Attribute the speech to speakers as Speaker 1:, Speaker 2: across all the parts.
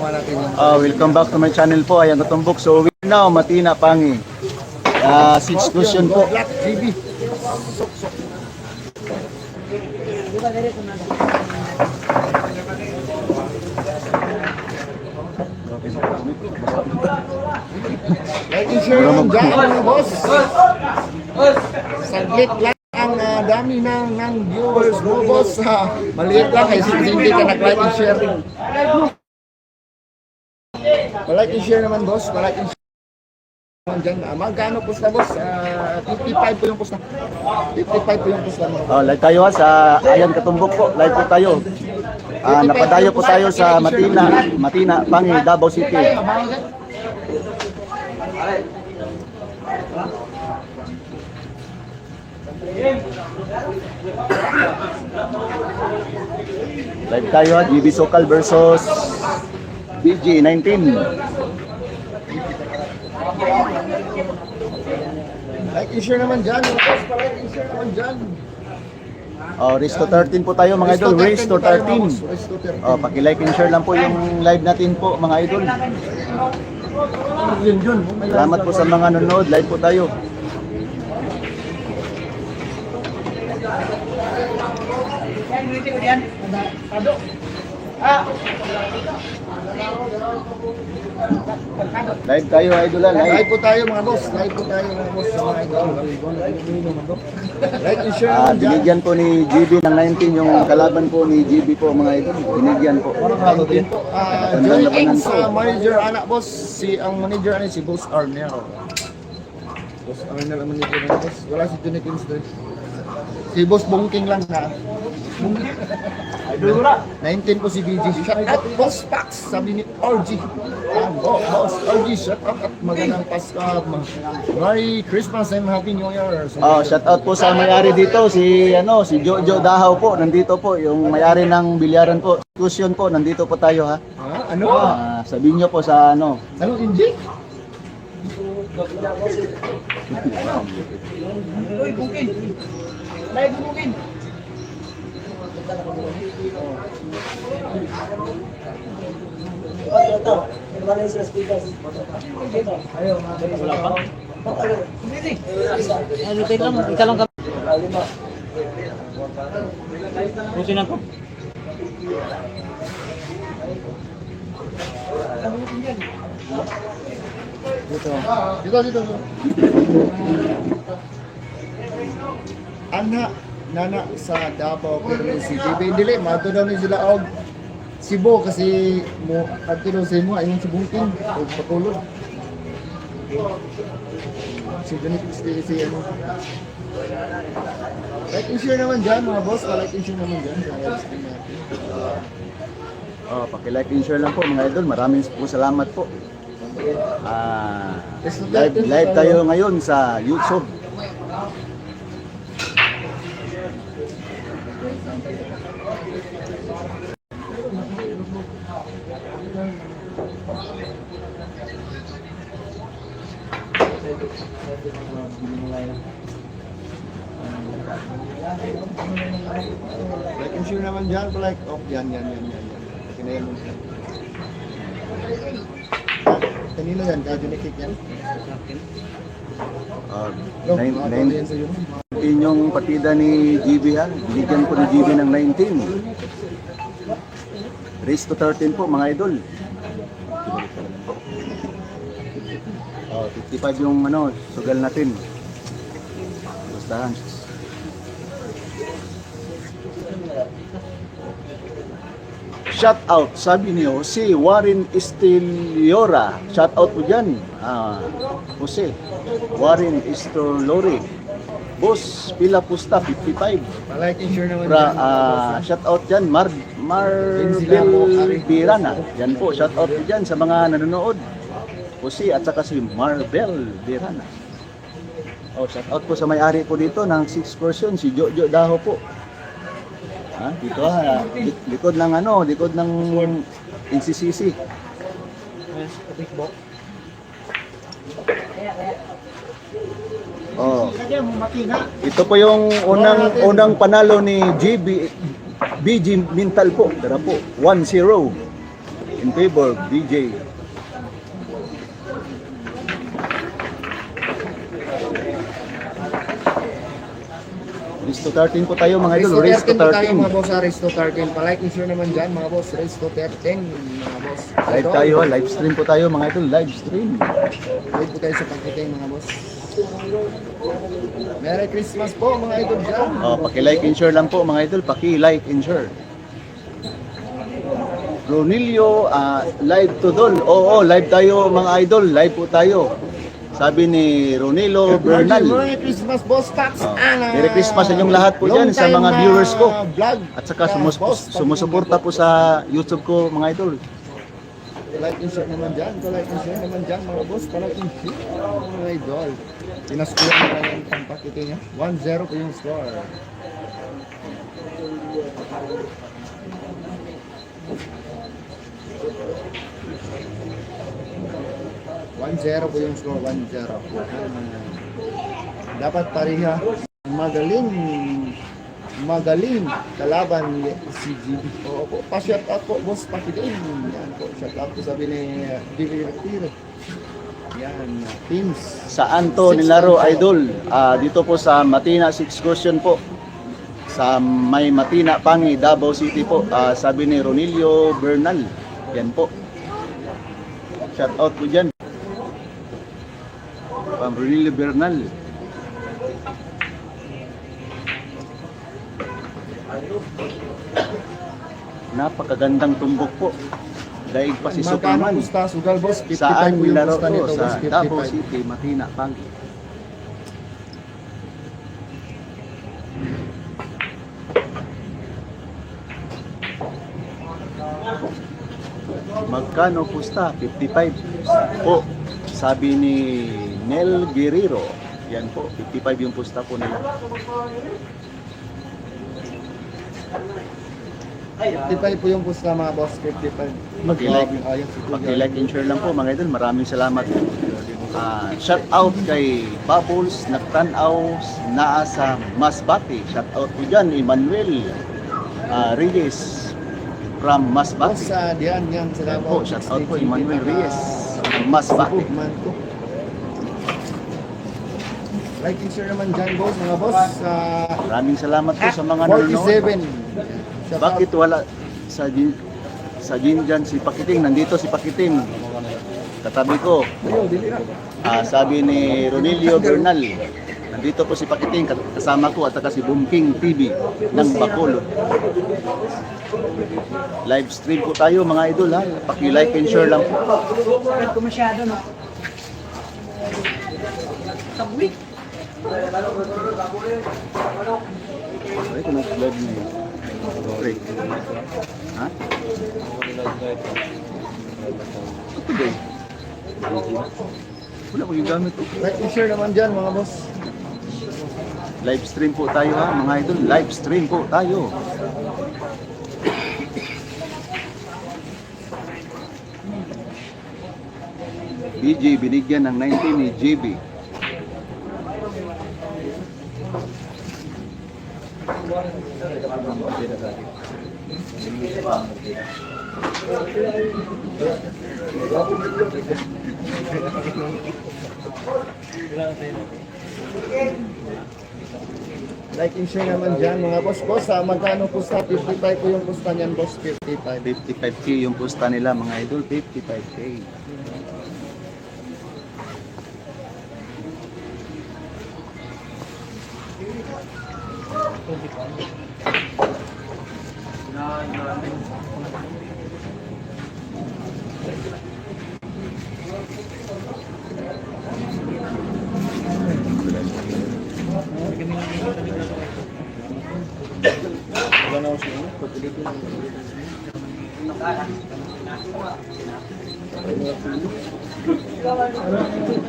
Speaker 1: kasama natin yung...
Speaker 2: Welcome back to my channel po. Ayan, Katumbok. So, we now, Matina, Pangi. 6 question po.
Speaker 1: Black GB. Like and share naman dyan, mga boss. Saglit lang ang dami ng viewers mo, boss. Maliit lang kasi hindi ka nag-like and share. Like and share naman, boss. Like and share naman dyan. Magkano post na, boss? 55 po yung post na. 55 po yung post na.
Speaker 2: Like tayo ha, sa Ayan, Katumbok po. Like po tayo. Napadayo po tayo sa Matina, Pangi, Davao City. Live tayo ha, GB Sokal versus BG19.
Speaker 1: Like and share naman dyan, mga boss. Like and share naman dyan.
Speaker 2: Race to 13 po tayo mga idol, race to 13. Paki-like and share lang po yung live natin po mga idol. Salamat po sa mga nanonood, live po tayo. Live tayo idol,
Speaker 1: Live po tayo mga boss. Live po tayo mga boss sa mga idol. Like and share naman dyan.
Speaker 2: Binigyan po ni GB ng 19 yung kalaban po ni GB po mga idol. Binigyan po.
Speaker 1: Joining sa manager anak boss, ang manager anak si Boss Arnel. Boss Arnel ang manager anak boss. Wala si Johnny Kins doon. Si Boss Bongking lang na. 19 po si BG. Shout out Boss Pax, sabi ni RG. Boss RG, shout out at magandang Pasko. Merry Christmas and Happy New Year.
Speaker 2: Shout out po sa may-ari dito si Jojo Dahaw po. Nandito po yung may-ari ng bilyaran po. Discussion po, nandito po tayo ha.
Speaker 1: Ano?
Speaker 2: Sabihin niyo po sa
Speaker 1: Ano Inji? Uy, bungkin. Live bungkin. Dito. Anak nana sa Davao pero si GB dili mato daw ni sila og Cebu kasi mo adto daw sa imo ayon si Bungking o patulog si Johnny si ano. Like and share naman dyan mga boss, like and share naman dyan sa live stream natin.
Speaker 2: paki-like and share lang po mga idol. Maraming po salamat po. Live tayo ngayon sa YouTube.
Speaker 1: Like and share naman dyan, like, yan. Kinayan mo siya. Kanino yan? Johnny Cake yan?
Speaker 2: Yan yung partida ni GB ha. Binigyan po ni GB ng 19. Race to 13 po mga idol. 55 yung sugal natin. Gustahan. Shout out, sabi niyo, si Warren Esteliora. Shout out po dyan. Jose. Warren Esteliora. Boss, pila pusta, 55.
Speaker 1: Like and share naman dyan.
Speaker 2: Shout out dyan, Marbel Birana. Yan po, shout out po dyan sa mga nanonood. Jose at saka si Marbel Birana. Shout out po sa may-ari po dito ng 6 person, si Jojo Daho po. Dito likod ng likod ng NCCC. Ito po yung unang panalo ni BG Mintal po. Tara po, 1-0. in favor of DJ. Race to 13 po tayo mga idol. Race to
Speaker 1: 13 po tayo
Speaker 2: 13.
Speaker 1: mga boss, race to 13. Palike and share naman dyan mga boss, race to 13 mga boss.
Speaker 2: Live tayo, live stream po tayo mga idol. Live stream.
Speaker 1: Live po tayo sa pagkiting mga boss. Merry Christmas po mga idol dyan.
Speaker 2: Paki-like and share lang po mga idol. Paki-like and share. Ronilio, live to Dol. Oo, live tayo mga idol. Live po tayo. Sabi ni Ronilo Bernal.
Speaker 1: Merry Christmas boss, Pax.
Speaker 2: Merry Christmas sa inyong lahat po dyan sa mga viewers ko.
Speaker 1: Vlog.
Speaker 2: At saka sumusuporta po sa YouTube ko mga idol.
Speaker 1: Like and share naman dyan. Like and share naman dyan mga boss. Like and share mga idol. Pinascore na lang yung pampakita niya. 1-0 po yung score. One-zero po yung score, 1-0. Dapat pareha. Magaling kalaban si GB. Oo po, pa-shout out po, boss, pakitin. Yan po, shout out po sabi ni Vivi Retiro. Yan, teams.
Speaker 2: Saan to nilaro idol? Dito po sa Matina 6 Excursion po. Sa may Matina, Pangi, Davao City po. Sabi ni Ronilio Bernal. Yan po. Shout out po dyan. Ronilio Bernal. Napakagandang tumbok po. Daig pa si
Speaker 1: Magkano
Speaker 2: Superman.
Speaker 1: pusta, sugal boss? 55
Speaker 2: Saan
Speaker 1: po yung
Speaker 2: nilaro
Speaker 1: pusta
Speaker 2: to?
Speaker 1: nito,
Speaker 2: Sa
Speaker 1: boss,
Speaker 2: Davao
Speaker 1: 55.
Speaker 2: City, Matina, Pangi. Magkano pusta? 55 po. Sabi ni Nel Guerrero. Yan po, 55 yung pusta po nila.
Speaker 1: 55 po yung pusta mga boss, 55.
Speaker 2: Paki-like and share lang po mga idol. Maraming salamat. Shout out kay Bubbles Nagtanaw naa sa Masbate. Shout out po dyan, Emmanuel Reyes from
Speaker 1: Boss,
Speaker 2: Masbate.
Speaker 1: diyan, yan,
Speaker 2: Yan
Speaker 1: salamat.
Speaker 2: po, shout out po Emmanuel Reyes from Masbate.
Speaker 1: Like and share naman dyan, boss, mga boss.
Speaker 2: Maraming salamat po sa mga nanonood.
Speaker 1: 47. Shout out.
Speaker 2: Bakit wala sa gym dyan si Pakiting? Nandito si Pakiting. Katabi ko.
Speaker 1: Ayo, dili na.
Speaker 2: Sabi ni Ronilio Bernal. Nandito po si Pakiting kasama ko at saka si Bumking TV ng Bacolod. Live stream po tayo mga idol ha. Paki-like and share lang po.
Speaker 3: Ko masyado, no? Sabwik.
Speaker 2: Ay, kung nag-live na yun. Sorry. Ha? Ito ba yun? Wala ko yung gamit ko.
Speaker 1: Like and share naman dyan, mga boss.
Speaker 2: Live stream po tayo ha mga idol. Live stream po tayo. DJ binigyan ng 19 ni JB.
Speaker 1: Like and share naman dyan, mga boss. Boss, magkano pusta? 55 po yung pusta niyan, boss. 55.
Speaker 2: 55k yung pusta nila mga idol. 55k.
Speaker 1: Wala na ako siya. Pagkilito lang.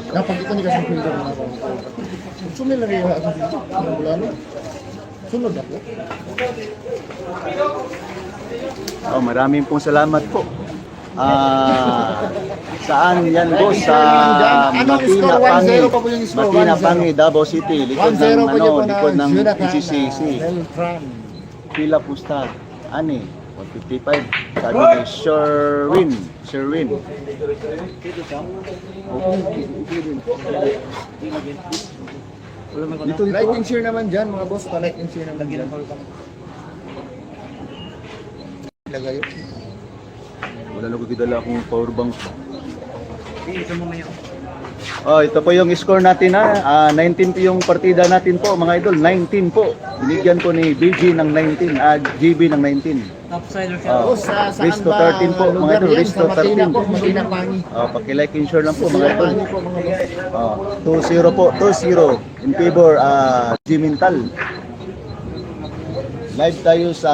Speaker 1: Napagkita ni kasing finger na ako. Sumila rin yung akong finger. Wala na. Sunod ako.
Speaker 2: Maraming pong salamat po. Saan yan boss? Sa
Speaker 1: Anong
Speaker 2: Matina
Speaker 1: score? 1-0
Speaker 2: Pangi.
Speaker 1: pa po yung score,
Speaker 2: Matina
Speaker 1: 1-0.
Speaker 2: Pangi, Davao City. Likod
Speaker 1: 1-0
Speaker 2: ng
Speaker 1: po yun po na
Speaker 2: likod ng
Speaker 1: Jonathan
Speaker 2: PCCC.
Speaker 1: Beltran.
Speaker 2: Pila pusta. Ani? 155. Sabi ni Sherwin. Sherwin. Dito, dito.
Speaker 1: Like and share naman dyan mga boss. Pa-like and share naman dyan. Lagay yun.
Speaker 2: Wala na ko kidala akong power bank.
Speaker 3: Ito mamaya.
Speaker 2: Oh, ito po yung score natin ha. 19 po yung partida natin po mga idol. 19 po. Binigyan ko ni BG ng 19, GB ng 19.
Speaker 3: Topsider siya.
Speaker 2: Oh,
Speaker 1: Boss, saan
Speaker 2: Risto
Speaker 1: ba
Speaker 2: 13 po mga
Speaker 1: lugar
Speaker 2: idol.
Speaker 1: yan?
Speaker 2: Risto
Speaker 1: Sa Matina
Speaker 2: 13.
Speaker 1: po, Matina Pangi.
Speaker 2: Oh, paki-like and share lang po mga idol.
Speaker 1: Pangi po mga boss.
Speaker 2: Oh, 2-0 po. 2-0 in favor Jimintal. Live tayo sa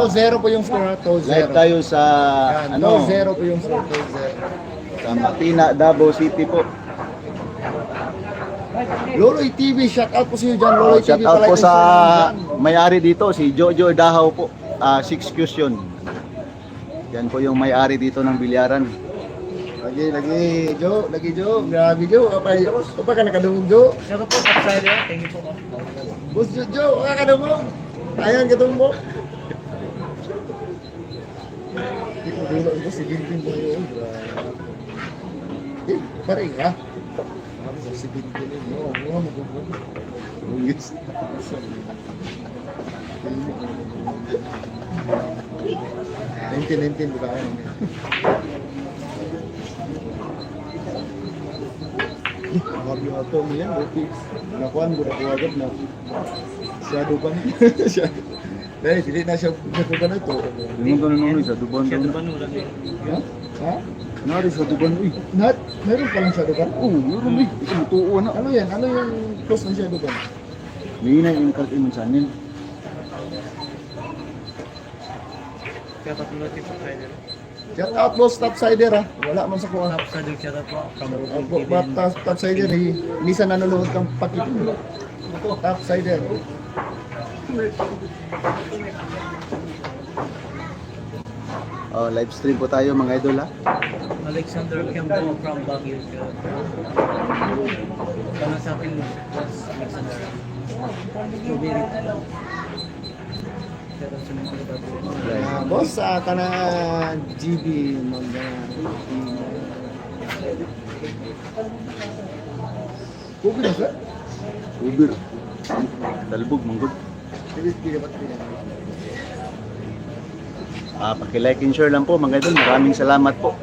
Speaker 1: 2-0 po yung score. 2-0.
Speaker 2: live tayo sa
Speaker 1: Yan,
Speaker 2: ano
Speaker 1: 2-0 po yung score. 2-0.
Speaker 2: sa Matina, Davao City po.
Speaker 1: Loloy TV, shout out po sa iyo dyan.
Speaker 2: Oh,
Speaker 1: Loloy
Speaker 2: shout
Speaker 1: TV,
Speaker 2: out
Speaker 1: palike
Speaker 2: po
Speaker 1: and
Speaker 2: sa
Speaker 1: share naman dyan.
Speaker 2: may-ari dito, si Jojo Dahaw po. 6 question. Yan po yung may-ari dito ng bilyaran.
Speaker 1: Lagi, Jo. Lagi, Jo. Grabe, Jo. Apa ka nakadungog, Jo?
Speaker 3: Siya po, topsider. Thank you po.
Speaker 1: Boss Jo, Jo. Nakadungog. Ayan, katungog. Hindi ko dulo. Boss, sigintin mo yun. Eh, pare ka. Sigintin mo. Mga magugog. Yes. 19 buka ka. Grabe ato mo yan, okay. Nakuhan mo na agad na shadow ban. Dahil, hindi na siya nakuha na ito.
Speaker 2: Yung ganun sa Duban
Speaker 3: Siya
Speaker 2: daw
Speaker 3: ba
Speaker 2: na.
Speaker 3: nula niya?
Speaker 1: Ha? Ha?
Speaker 2: Nari sa Duban, uy.
Speaker 1: Meron palang shadow ban?
Speaker 2: Oh, meron eh. Ito mutuo na.
Speaker 1: Ano yan? Ano yung close ng shadow ban?
Speaker 2: May na yung card imon sa anin.
Speaker 3: Kaya patulad yung topsider.
Speaker 1: Shout out boss, topsider ha. Wala man sa kuha.
Speaker 3: Topsider siya po. From
Speaker 1: Topsider, minsan nanonood kang pakitin. Topsider.
Speaker 2: Oh, live stream po tayo mga idol ha.
Speaker 3: Alexander Campo from Baguio siya. Kana sa akin, boss Alexander. Strawberry. Kaya sa mga pagkakataon.
Speaker 1: Boss, ka na GB mga Kubi na sir?
Speaker 2: Uber. Talbog, manggod. Paki-like and share lang po mga idol. Maraming salamat po.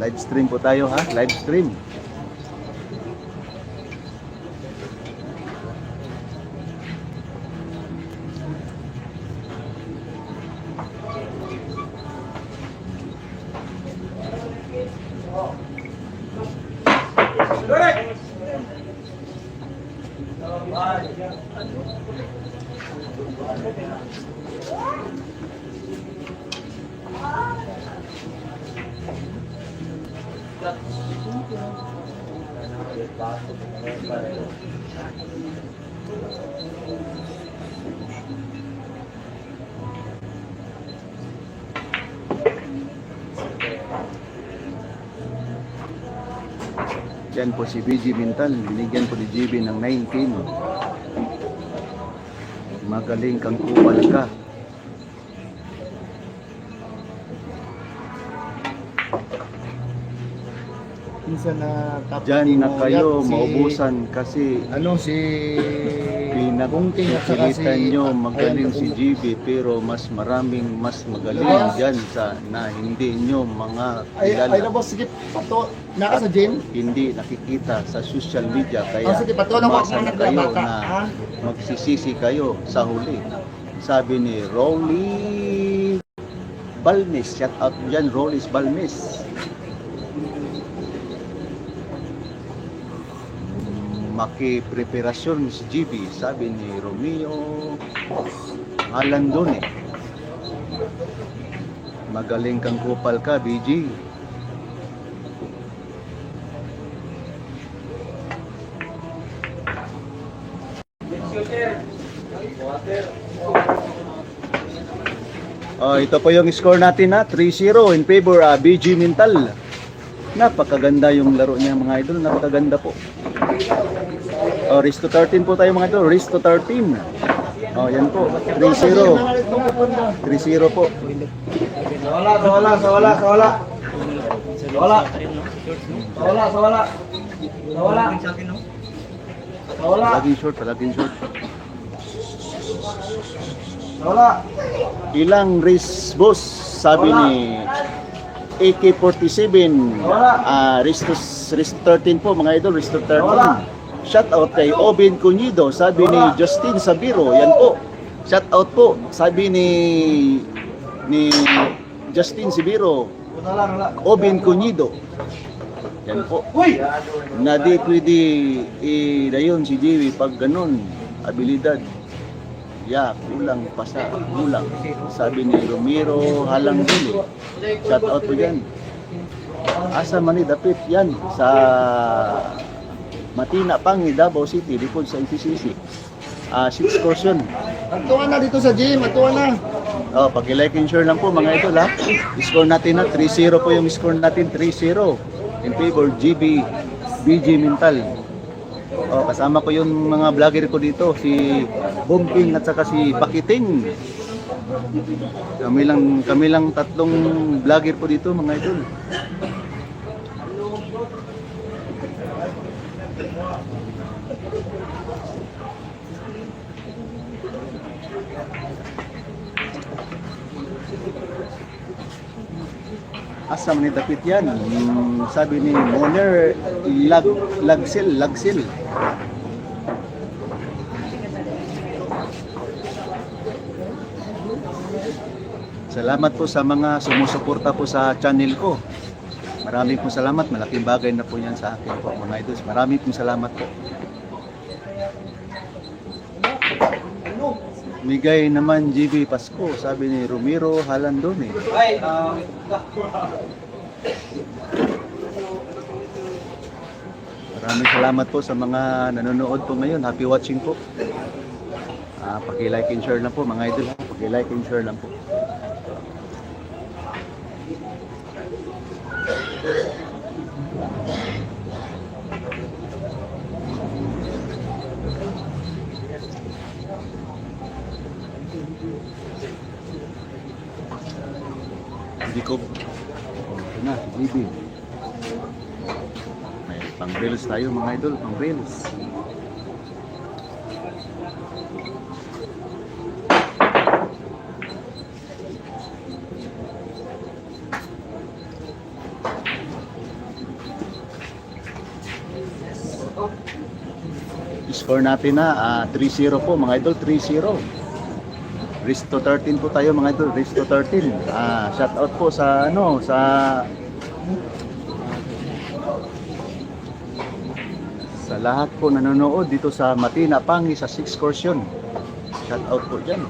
Speaker 2: Live stream po tayo ha. Live stream. Yan po si BG Mintal. Binigyan po ni GB ng 19. Magaling kang kupal ka.
Speaker 1: Minsan na top
Speaker 2: Diyan na kayo
Speaker 1: si-
Speaker 2: maubusan kasi
Speaker 1: Ano si
Speaker 2: pinagpipilitan nyo magaling si GB pero mas magaling dyan sa na hindi nyo mga
Speaker 1: Ay,
Speaker 2: kilala.
Speaker 1: boss, sige, pato, naka sa gym.
Speaker 2: Hindi nakikita sa social media kaya
Speaker 1: Oh, sige, patuloy mo
Speaker 2: umasa
Speaker 1: ako
Speaker 2: na
Speaker 1: ng
Speaker 2: kayo
Speaker 1: bata,
Speaker 2: na
Speaker 1: ha?
Speaker 2: magsisisi kayo sa huli. Sabi ni Rolly Balmes, shout out dyan Rolly Balmes. Maki-preparasyon si GB, sabi ni Romeo Alandone. Magaling kang kupal ka, BG. Oh, ito po yung score natin na 3-0 in favor BG Mintal. Napakaganda yung laro niya mga idol, napakaganda po. Oh, Risto 13 po tayo mga idol, Risto 13. Oh, yan po. 3-0. 3-0 po.
Speaker 3: Wala.
Speaker 2: Palaging short. Ilang race boss? Sabi ni AK47. Race 13 po mga idol, race 13. Shout out kay Obin Cunido, sabi ni Justin Sabiro. Yan po. Shout out po, sabi ni Justin Sabiro. Obin Cunido. Yan po. Na di pwede dayon si Jiwi pag ganun, abilidad. Kulang pa sa kulang. Sabi ni Romero Halangbili. Shout out po yan. Asa man ni dapit yan sa Matina Pangi, Davao City, likod sa NPCC. 6 course yun.
Speaker 1: Atuan na dito sa gym, atuan na.
Speaker 2: Pag-like and share lang po mga idol ha. Score natin na 3-0 po yung score natin, 3-0 in favor BG Mental. Kasama ko yung mga vlogger ko dito, si Bomking at saka si Pakiting. Kami lang tatlong vlogger po dito mga idol. Asa man ni dapit yan? Sabi ni Moner Lagsil. Salamat po sa mga sumusuporta po sa channel ko. Maraming pong salamat. Malaking bagay na po yan sa akin po mga idols. Maraming pong salamat po. Migay naman GB Pasko, sabi ni Romero Halandone. Maraming salamat po sa mga nanonood po ngayon. Happy watching po. Paki-like and share lang po mga idol. Paki-like and share lang po. Hindi ko. Ito na, GB. May pang-reels tayo mga idol, pang-reels. Score natin na 3-0 po mga idol, 3-0. Race to 13 po tayo mga idol, race to 13. Shout out po sa sa lahat po nanonood dito sa Matina Pangi sa 6 course yun. Shout out po dyan.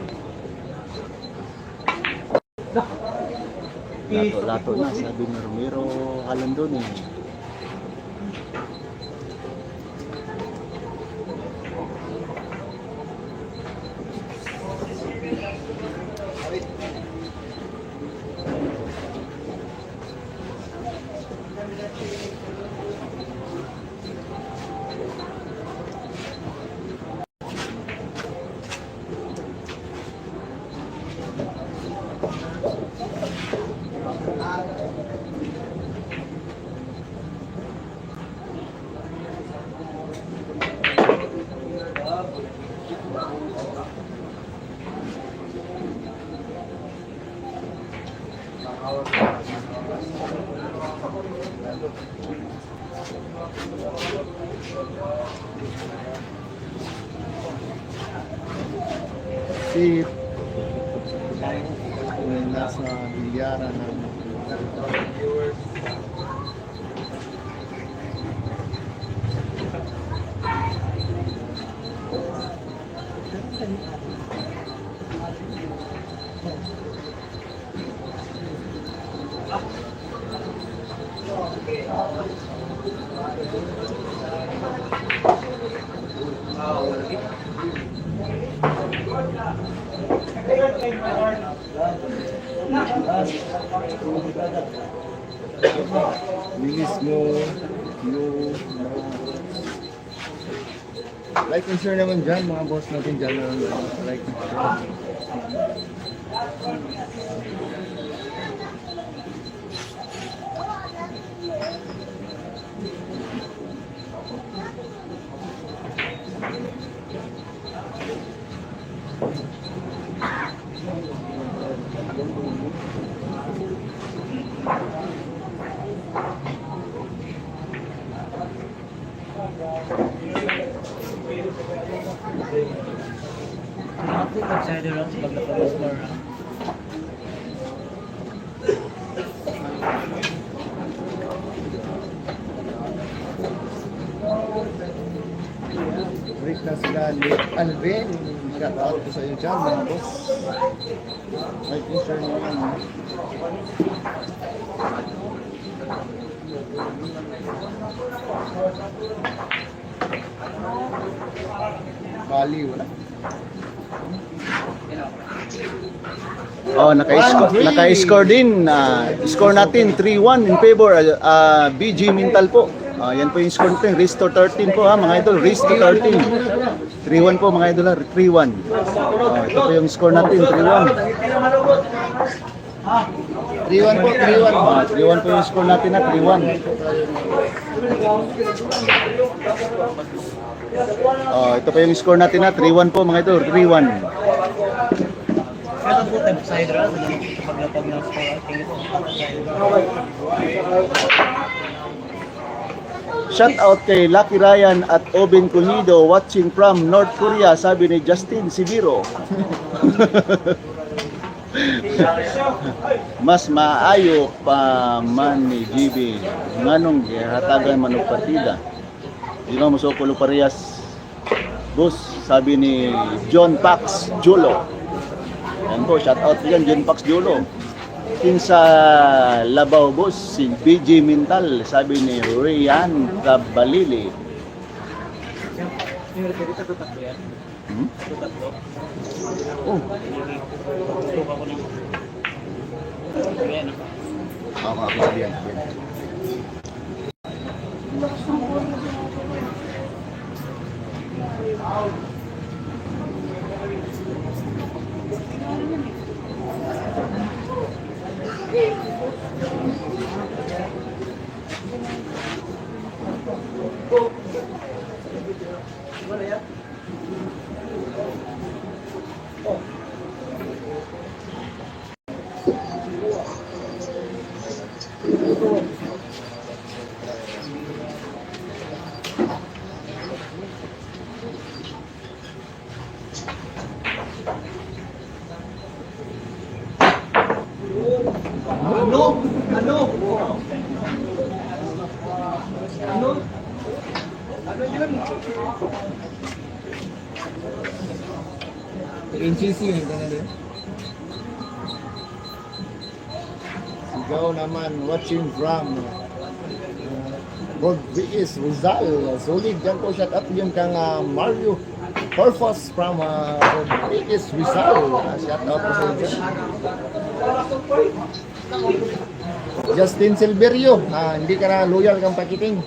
Speaker 2: Lato na, sabi ni Romero Halandone. Si nasa bilyaran ng viewers. Bilis mo yung
Speaker 1: Like and share naman dyan, mga boss natin dyan. Like and share.
Speaker 3: Update outsider lang pag napag-score na.
Speaker 1: Break na sila ni Alvin. Shout out ko sa iyo dyan, mga boss. Like and share naman. Bali, wala.
Speaker 2: Oh, naka-score din. Score natin 3-1 in favor BG Mintal po. Yan po yung score natin. Race to 13 po ha mga idol. Race to 13. 3-1 po mga idol ha. 3-1. Ito po yung score natin. 3-1.
Speaker 1: 3-1 po, 3-1.
Speaker 2: 3-1 po yung score natin ha. 3-1. Ito po yung score natin ha. 3-1 po mga idol. 3-1.
Speaker 3: Kaya po tayo outsider lang pag napag ng score. Tingin ko
Speaker 2: Shout out kay Lucky Ryan at Oben Cunido watching from North Korea, sabi ni Justin Sibiro. Mas maayo pa man ni GB nganong gihatagan manong partida. Di ba musukulo parehas boss, sabi ni John Pax Julo. Yan po, shout out yan John Pax Julo. Kinsa Labaw boss, si BG Mintal, sabi ni Rian Tabalili.
Speaker 3: yung dito sa tutak yan. Tutak ko.
Speaker 2: Oh,
Speaker 3: Tutak ko ng... Ayan.
Speaker 1: Yan. NCC yung ito na din. Sigaw naman, watching from Gold VS Rizal. Solid dyan po, shout out yung kang Mario Purpose from Gold VS Rizal. Shout out po sa inyo. Justin Silverio, hindi ka na loyal kang pakiting.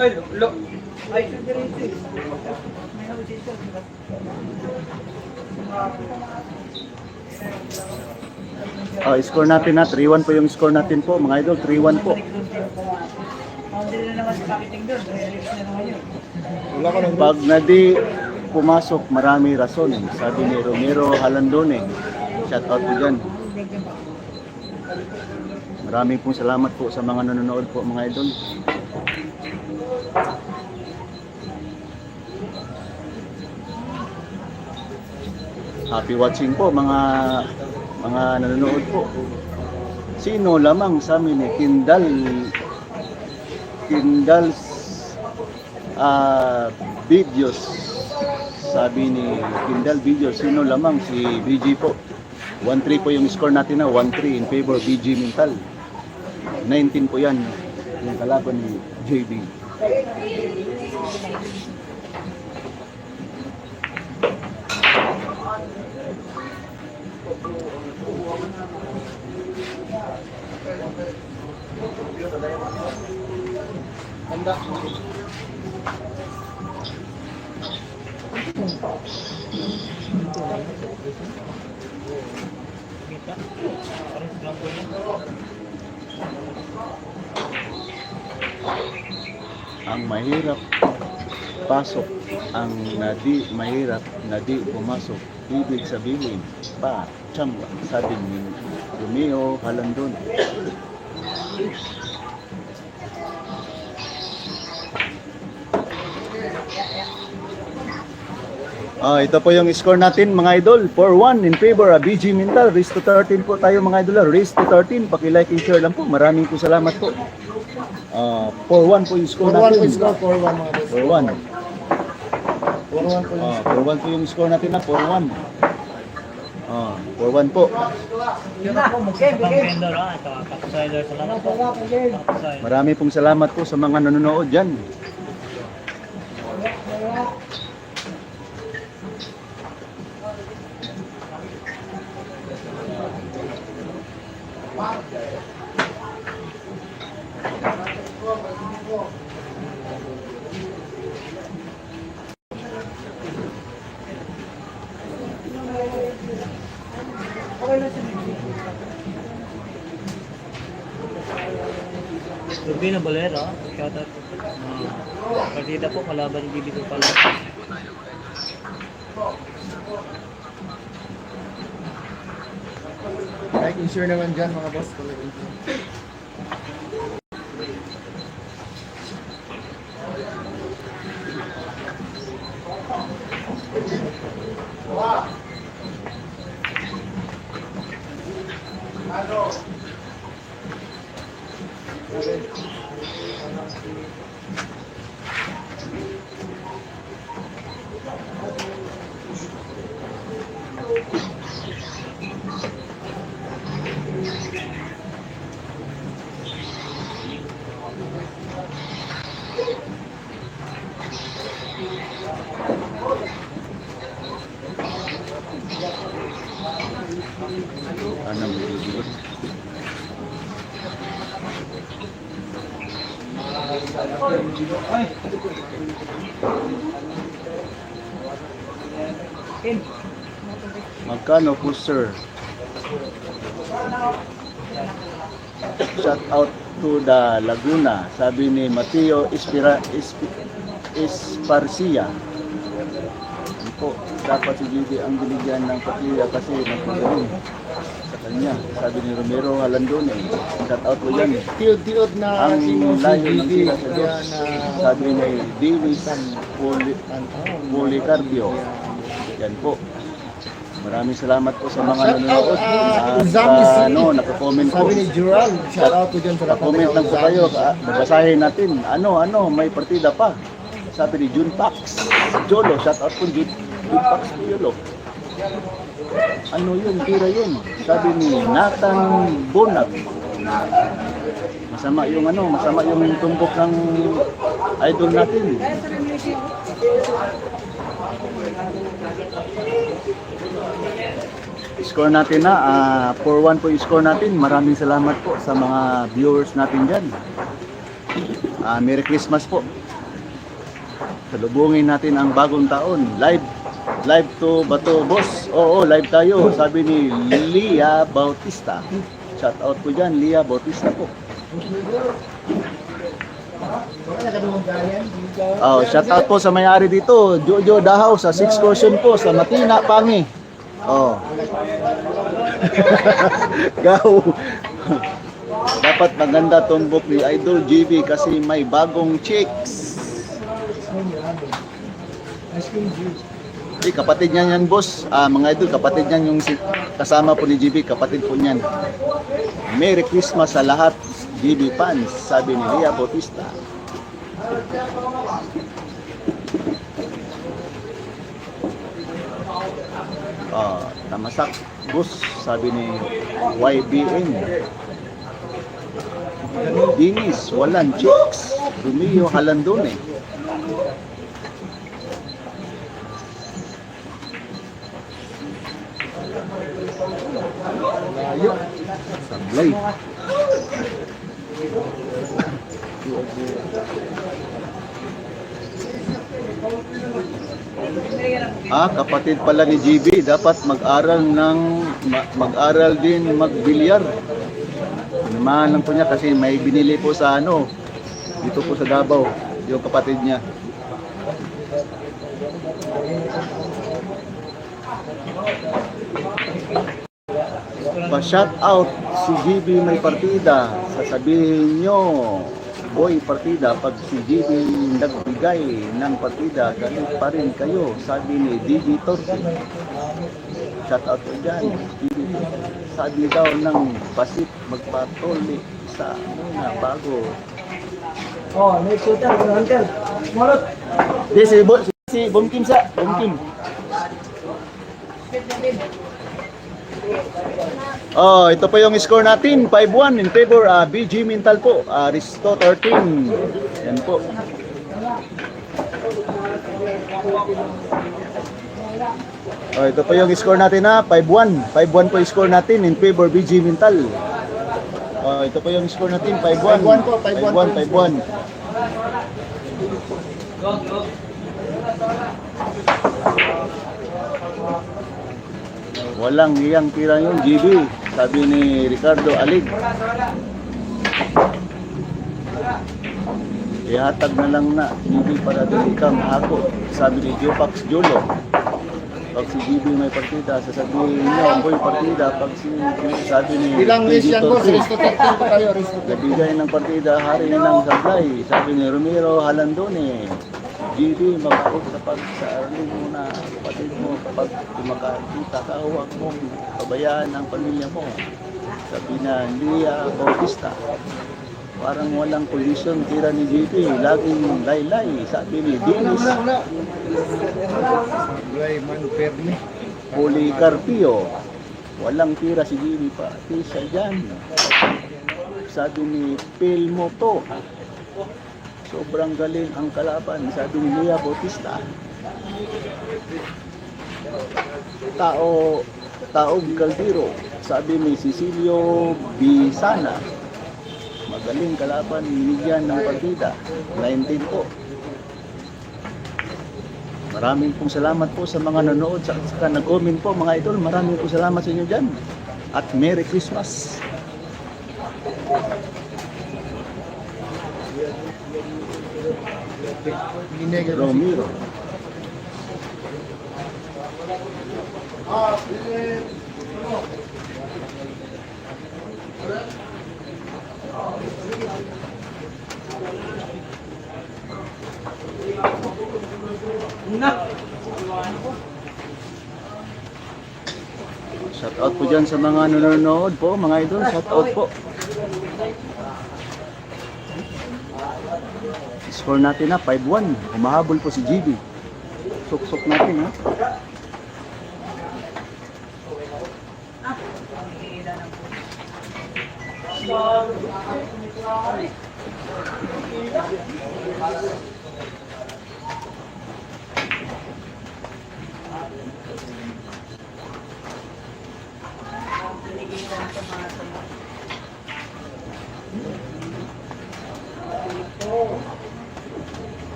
Speaker 3: Ay, lo. Ay,
Speaker 2: score natin na 3-1 po yung score natin po mga idol, 3-1 po.
Speaker 3: Hindi na naman sa pakiting doon. Relax na naman yun.
Speaker 1: Wala ka nang
Speaker 2: Pag na di pumasok, marami rason, sabi ni Romero Halandone. Shout out po dyan. Maraming pong salamat po sa mga nanonood po mga idol. Happy watching po mga nanonood po. Sino lamang sa amin eh, Kindal's videos, sabi ni Kindal Videos, sino lamang si BG po. 1-3 po yung score natin na, 1-3 in favor BG Mintal. 19 po yan yung kalaban ni JB.
Speaker 3: Kita. Parang lang po yun.
Speaker 2: Ang mahirap pasok, ang nadi mahirap nadi pumasok. Ibig sabihin pa chamba, sabi ni Romeo Halandon. Ito po yung score natin mga idol. 4-1 in favor of BG Mental. Race to 13 po tayo mga idol. Race to 13. Paki-like and share lang po. Maraming po salamat po. 4-1 po yung score
Speaker 1: 4-1
Speaker 2: natin.
Speaker 1: po yung score, 4-1 mga boss.
Speaker 2: 4-1.
Speaker 1: 4-1 po yung
Speaker 2: 4-1 po yung score natin na 4-1. 4-1 po.
Speaker 3: Sa vendor ha. Ito, kapasider. Salamat po. Kapasider.
Speaker 2: Marami pong salamat po sa mga nanonood dyan.
Speaker 3: Rubino Bolero. Shout out. Partida po. Kalaban ng GB ko pala.
Speaker 1: like and share naman dyan mga boss.
Speaker 2: Ano mo dito? Magkano po sir? Shout out to the Laguna, sabi ni Mateo Esparcia. Ano po, dapat si Gigi ang binigyan ng patliya kasi nagpagaling sa kanya, sabi ni Romero Halandon. Shout out po yan.
Speaker 1: Tiod-tiod na
Speaker 2: Ang
Speaker 1: Timo
Speaker 2: layo ng
Speaker 1: CGD.
Speaker 2: sila sa Diyos, sabi ni Davis Policarpio. Yan po. Maraming salamat po sa mga
Speaker 1: Shout out,
Speaker 2: nanonood. At
Speaker 1: Zami C.
Speaker 2: nakakomment po.
Speaker 1: Sabi ni Gerald, shout out po dyan sa lahat ng
Speaker 2: Nakakomment lang po
Speaker 1: Zami
Speaker 2: kayo.
Speaker 1: C.
Speaker 2: Babasahin natin. May partida pa. Sabi ni June Pax Jolo. Shout out po June Pax Jolo. Ano yun? Tira yun. Sabi ni Nathan Bonag. Masama yung tumbok ng idol natin. Score natin na 4-1 po yung score natin. Maraming salamat po sa mga viewers natin dyan. Merry Christmas po. Salubungin natin ang bagong taon. Live to Bato Boss. Oo, live tayo. Sabi ni Lia Bautista. Shout out po dyan, Lia Bautista po. Shout out po sa may-ari dito, Jojo Dahaw sa 6 Caution po sa Matina, Pangi. Gaw. Dapat maganda tumbok ni Idol GB kasi may bagong chicks. Kapatid niyan yan, boss. Mga idol, kapatid niyan yung kasama po ni GB, kapatid po niyan. Merry Christmas sa lahat, GB fans, sabi ni Lia Bautista. Tamasak, boss, sabi ni YBN. Dinis, walang chicks. Romeo Halandone. Sablay. Kapatid pala ni GB, dapat mag-aral din magbilyar. Naman lang po niya kasi may binili po sa dito po sa Davao, yung kapatid niya. Pa-shout out si GB may partida. Sasabihin nyo, boy partida, pag si GB nagbigay ng partida, galit pa rin kayo, sabi ni DJ Torque. Shout out ko dyan, GB. Sabi daw ng basit magpatuli sa muna bago.
Speaker 3: Next shooter, Uncle. Marot.
Speaker 2: Si Bom Kim sa, Bom Kim. Ito po yung score natin, 5-1 in favor BG Mental po, Risto 13. Yan po. Ito po yung score natin 5-1. 5-1 po yung score natin in favor BG Mental. Ito po yung score natin, 5-1.
Speaker 1: 5-1 po, 5-1.
Speaker 2: 5-1. Walang iyang tira yung GB, sabi ni Ricardo Alig. Ihatag na lang na GB para doon kang ako, sabi ni Jopax Jolo. Pag si GB may partida, sasabihin niyo, boy partida. Pag sabi ni
Speaker 1: Ilang list yan boss? Risto 13 po tayo, Risto 13.
Speaker 2: nabigay ng partida, hari ng sablay, sabi ni Romero Halandone. GB, mag-out kapag sa arling mo na kapatid mo, kapag tumakakita ka, huwag mong pabayaan ang pamilya mo. Sabi na Lia Bautista, parang walang condition tira ni GB, laging laylay, sabi ni Dennis Policarpio, walang tira si GB, pati siya dyan. Sabi ni Pilmo to, sobrang galing ang kalaban, sabi ni Lia Bautista. Taog Caldero, sabi ni Cecilio Bisana, magaling kalaban, binigyan ng partida. 19 po. Maraming pong salamat po sa mga nanonood, sa nag-comment po mga idol. Maraming pong salamat sa inyo dyan. At Merry Christmas. Romero. Shout out po dyan sa mga nanonood po, mga idol. Shout out po. Score natin 5-1. Humahabol po si GB. Sok-sok natin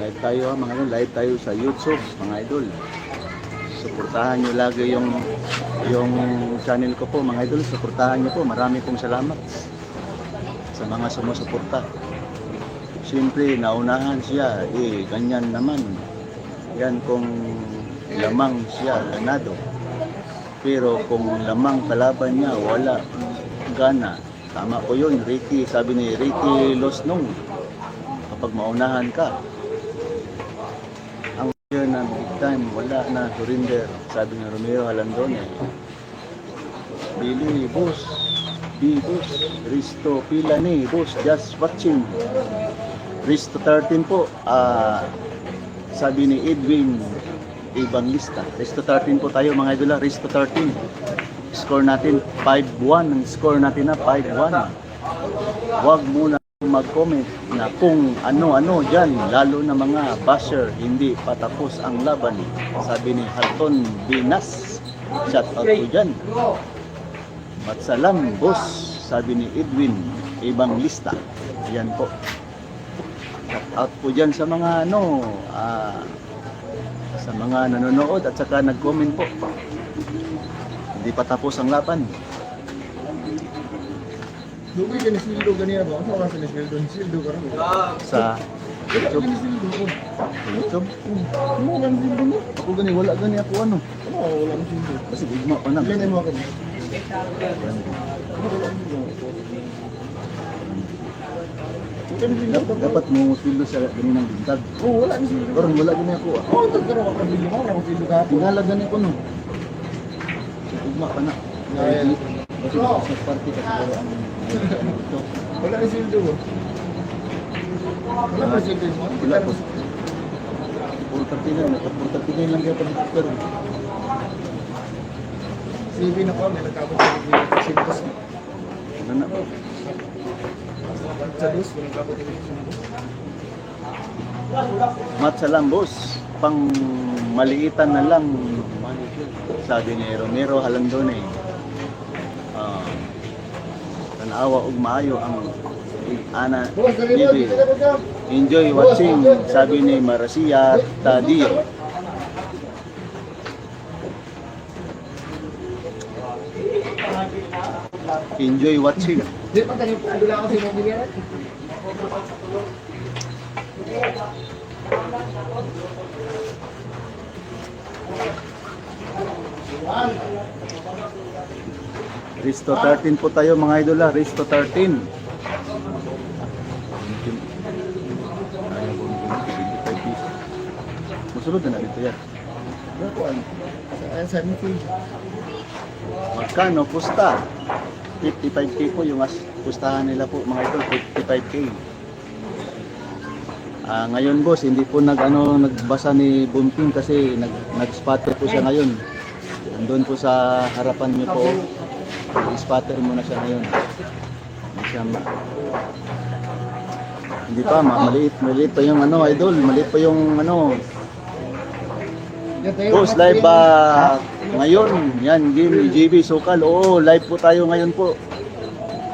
Speaker 2: Live tayo mga idol, live tayo sa YouTube mga idol. Suportahan nyo lagi yung channel ko po mga idol, suportahan nyo po. Marami pong salamat sa mga sumusuporta. Siyempre naunahan siya, ganyan naman. Yan kung lamang siya ganado. Pero kung lamang kalaban niya wala gana. Tama po yun, Ricky, sabi ni Ricky Losnong, kapag maunahan ka, ang year na big time, wala na surrender, sabi ni Romero Halandone. Billy, boss, boss, Risto Pilani, boss, just watching. Risto 13 po, sabi ni Edwin Evangelista. Risto 13 po tayo mga idol, Risto 13. Score natin 5-1, ang score natin 5-1. Huwag muna mag-comment na kung ano-ano dyan, lalo na mga basher, hindi patapos ang laban, sabi ni Halton Binas. Shout out po dyan. Matsalam boss, sabi ni Edwin Evangelista. Yan po. out po dyan sa mga sa mga nanonood at saka nag-comment po. Hindi pa tapos ang laban.
Speaker 1: Lugi ka ni Sildo ganyan ba? Ano oras ni Sildo? Sildo ka rin.
Speaker 2: Sa YouTube. YouTube?
Speaker 1: Ano lang Sildo mo?
Speaker 2: Ako gani, wala gani ako ano.
Speaker 1: Ano wala mo Sildo?
Speaker 2: Kasi ugma pa na.
Speaker 1: Ganyan mo ako.
Speaker 2: Dapat mo sildo sa ganinang bintag.
Speaker 1: Oh, wala ni Sildo.
Speaker 2: Karon wala gani ako.
Speaker 1: Oh, tagkaroon ka Sildo mo. Wala mo Sildo ka.
Speaker 2: Tingala gani ko no. Ugma pa na.
Speaker 1: Ngayon.
Speaker 2: Kasi sa party kasi wala ang
Speaker 1: Wala ni Sildo. Wala mo Sildo mo.
Speaker 2: wala po. Puro tartigan lang kaya pag pero
Speaker 1: CV na po, may nagkabot sa Sildo.
Speaker 2: ano na po.
Speaker 1: Sa dos, may nagkabot sa Sildo.
Speaker 2: Matsa lang boss, pang maliitan na lang sabi ni Romero Halandone. Tanawa og maayo ang ana TV. Enjoy watching, sabi ni Marasia Tadio. Enjoy watching.
Speaker 1: Di pa tayo po, wala ako sa mga bilyaran.
Speaker 2: Risto 13 po tayo mga idol, Risto 13. Musulod na dito yan.
Speaker 1: Ano po, ano? Sa MT.
Speaker 2: Magkano pusta? 55k po yung pustahan nila po mga idol, 55k. Ngayon boss, hindi po nagbasa ni Bumping kasi nag-spotter po siya ngayon. Andun po sa harapan niyo po. Spotter muna siya ngayon. Hindi siya hindi pa maliit pa yung idol, maliit pa yung Boss, live ba ngayon? Yan, game ni JB Sokal. Oo, live po tayo ngayon po.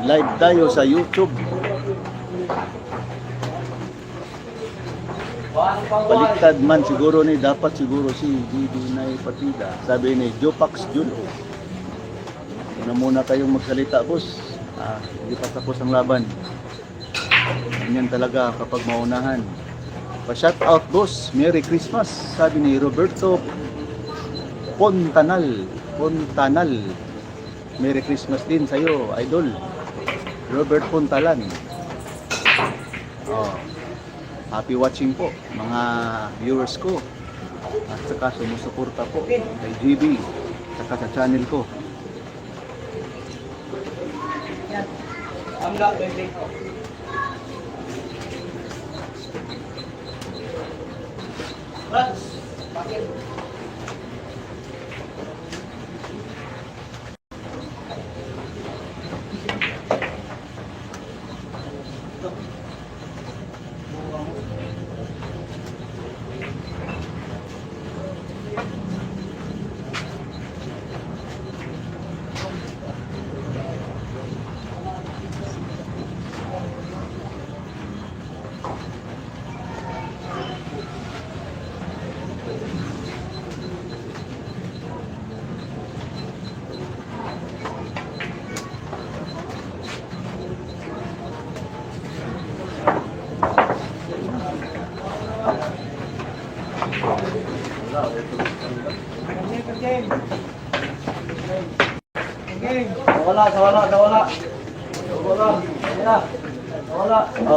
Speaker 2: Live tayo sa YouTube. Baliktad man siguro ni dapat siguro si JB na Partida. Sabi ni Jopax Julo. Na muna kayong magsalita, boss. Hindi pa tapos ang laban. Ganyan talaga kapag maunahan. Pa-shout out, boss. Merry Christmas. Sabi ni Roberto Pontanal. Merry Christmas din sa iyo, idol. Robert Pontalan. Happy watching po, mga viewers ko. At saka sumusuporta po kay JB. Saka sa channel ko.